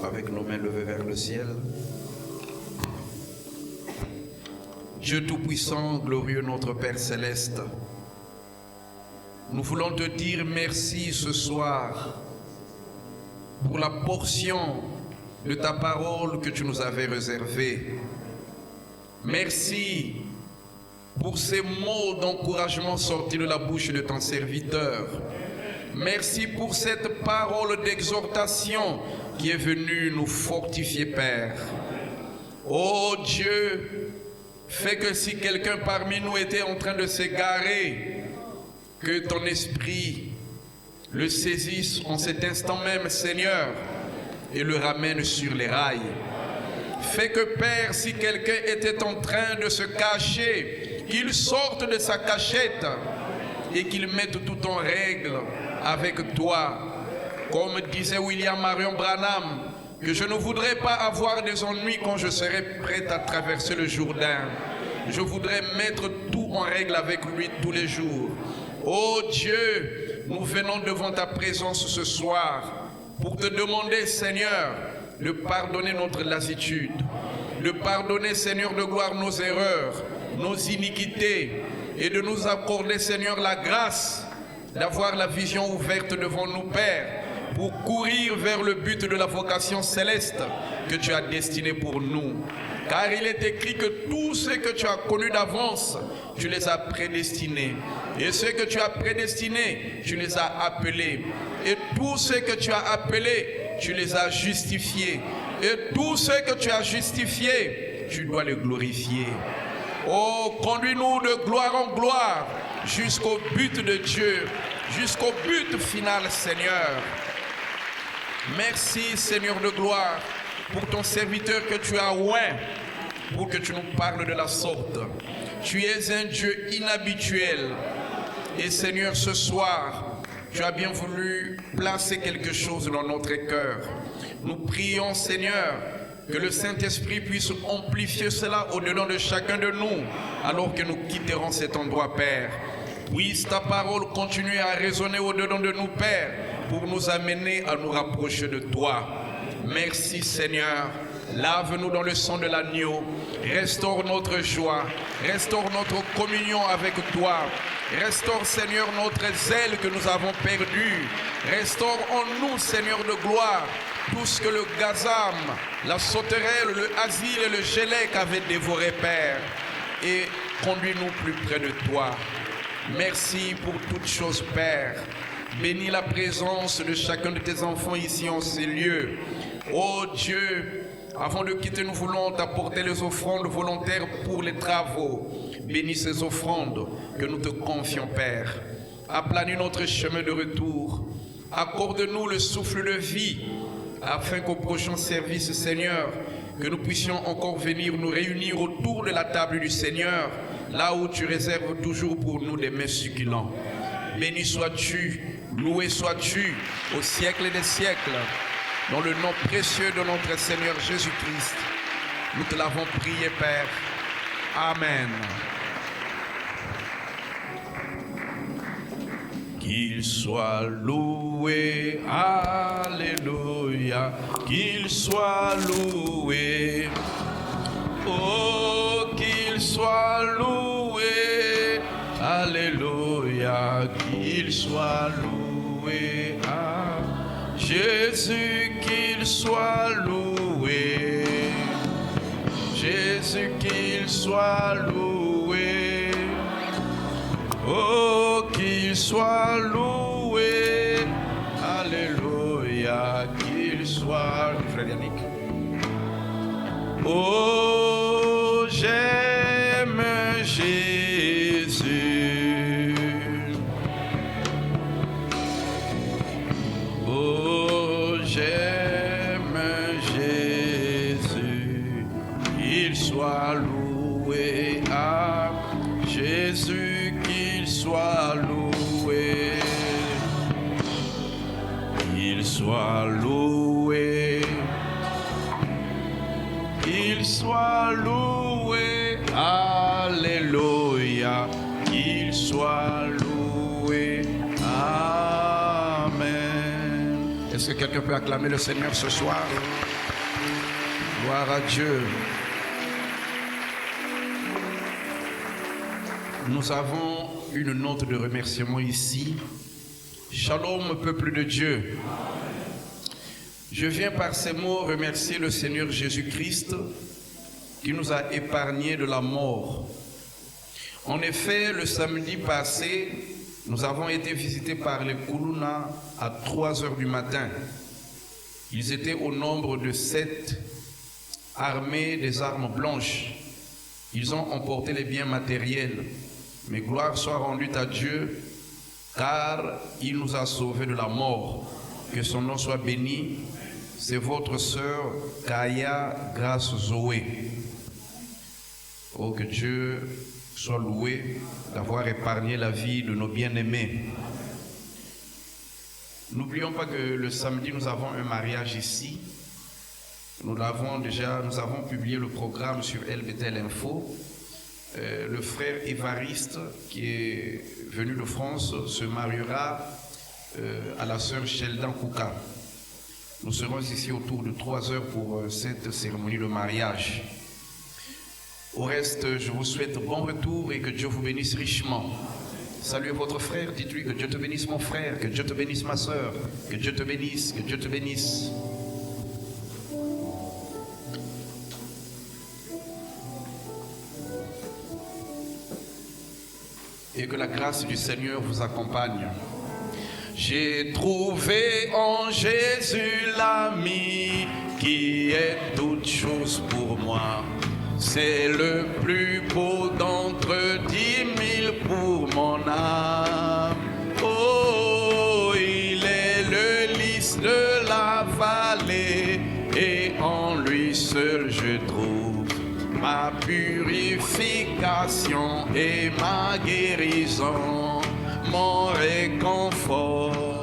Avec nos mains levées vers le ciel. Dieu Tout-Puissant, glorieux notre Père Céleste, nous voulons te dire merci ce soir pour la portion de ta parole que tu nous avais réservée. Merci pour ces mots d'encouragement sortis de la bouche de ton serviteur. Merci pour cette parole d'exhortation qui est venue nous fortifier, Père. Oh Dieu, fais que si quelqu'un parmi nous était en train de s'égarer, que ton esprit le saisisse en cet instant même, Seigneur, et le ramène sur les rails. Fais que, Père, si quelqu'un était en train de se cacher, qu'il sorte de sa cachette et qu'il mette tout en règle avec toi. Comme disait William Marion Branham, que je ne voudrais pas avoir des ennuis quand je serai prêt à traverser le Jourdain. Je voudrais mettre tout en règle avec lui tous les jours. Oh Dieu, nous venons devant ta présence ce soir pour te demander, Seigneur, de pardonner notre lassitude, de pardonner, Seigneur de gloire, nos erreurs, nos iniquités, et de nous accorder, Seigneur, la grâce d'avoir la vision ouverte devant nous, Père, pour courir vers le but de la vocation céleste que tu as destiné pour nous. Car il est écrit que tous ceux que tu as connus d'avance, tu les as prédestinés. Et ceux que tu as prédestinés, tu les as appelés. Et tous ceux que tu as appelés, tu les as justifiés. Et tous ceux que tu as justifiés, tu dois les glorifier. Oh, conduis-nous de gloire en gloire jusqu'au but de Dieu, jusqu'au but final, Seigneur. Merci, Seigneur de gloire, pour ton serviteur que tu as oint, pour que tu nous parles de la sorte. Tu es un Dieu inhabituel. Et Seigneur, ce soir, tu as bien voulu placer quelque chose dans notre cœur. Nous prions, Seigneur, que le Saint-Esprit puisse amplifier cela au-dedans de chacun de nous, alors que nous quitterons cet endroit, Père. Puisse ta parole continuer à résonner au-dedans de nous, Père, pour nous amener à nous rapprocher de toi. Merci, Seigneur. Lave-nous dans le sang de l'agneau. Restaure notre joie. Restaure notre communion avec toi. Restaure, Seigneur, notre zèle que nous avons perdu. Restaure en nous, Seigneur de gloire, tout ce que le gazam, la sauterelle, le asile et le gélec avaient dévoré, Père. Et conduis-nous plus près de toi. Merci pour toutes choses, Père. Bénis la présence de chacun de tes enfants ici en ces lieux. Oh Dieu, avant de quitter, nous voulons t'apporter les offrandes volontaires pour les travaux. Bénis ces offrandes que nous te confions, Père. Aplanis notre chemin de retour. Accorde-nous le souffle de vie, afin qu'au prochain service, Seigneur, que nous puissions encore venir nous réunir autour de la table du Seigneur, là où tu réserves toujours pour nous des mets succulents. Béni sois-tu, loué sois-tu au siècle des siècles. Dans le nom précieux de notre Seigneur Jésus-Christ, nous te l'avons prié, Père. Amen. Qu'il soit loué, alléluia, qu'il soit loué, oh, qu'il soit loué, alléluia, qu'il soit loué, ah, Jésus, qu'il soit loué, Jésus, qu'il soit loué, oh, qu'il soit loué, alléluia, qu'il soit, frère Yannick. Oh, j'aime Jésus. Oh, j'aime Jésus. Qu'il soit loué, à Jésus, qu'il soit loué. Qu'il soit loué. Qu'il soit loué, alléluia, qu'il soit loué, amen. Est-ce que quelqu'un peut acclamer le Seigneur ce soir? Gloire à Dieu. Nous avons une note de remerciement ici. Shalom, peuple de Dieu. Je viens par ces mots remercier le Seigneur Jésus-Christ qui nous a épargnés de la mort. En effet, le samedi passé, nous avons été visités par les Kuluna à 3 heures du matin. Ils étaient au nombre de 7, armés des armes blanches. Ils ont emporté les biens matériels. Mais gloire soit rendue à Dieu, car il nous a sauvés de la mort. Que son nom soit béni. C'est votre sœur Kaya Grâce Zoé. Oh, que Dieu soit loué d'avoir épargné la vie de nos bien-aimés. N'oublions pas que le samedi, nous avons un mariage ici. Nous avons publié le programme sur LBTL Info. Le frère Évariste, qui est venu de France, se mariera à la sœur Sheldon Kouka. Nous serons ici autour de 3 heures pour cette cérémonie de mariage. Au reste, je vous souhaite bon retour et que Dieu vous bénisse richement. Saluez votre frère, dites-lui que Dieu te bénisse mon frère, que Dieu te bénisse ma sœur, que Dieu te bénisse, que Dieu te bénisse. Et que la grâce du Seigneur vous accompagne. J'ai trouvé en Jésus l'ami qui est toute chose pour moi. C'est le plus beau d'entre 10 000 pour mon âme. Oh, il est le lys de la vallée et en lui seul je trouve ma purification et ma guérison, mon réconfort.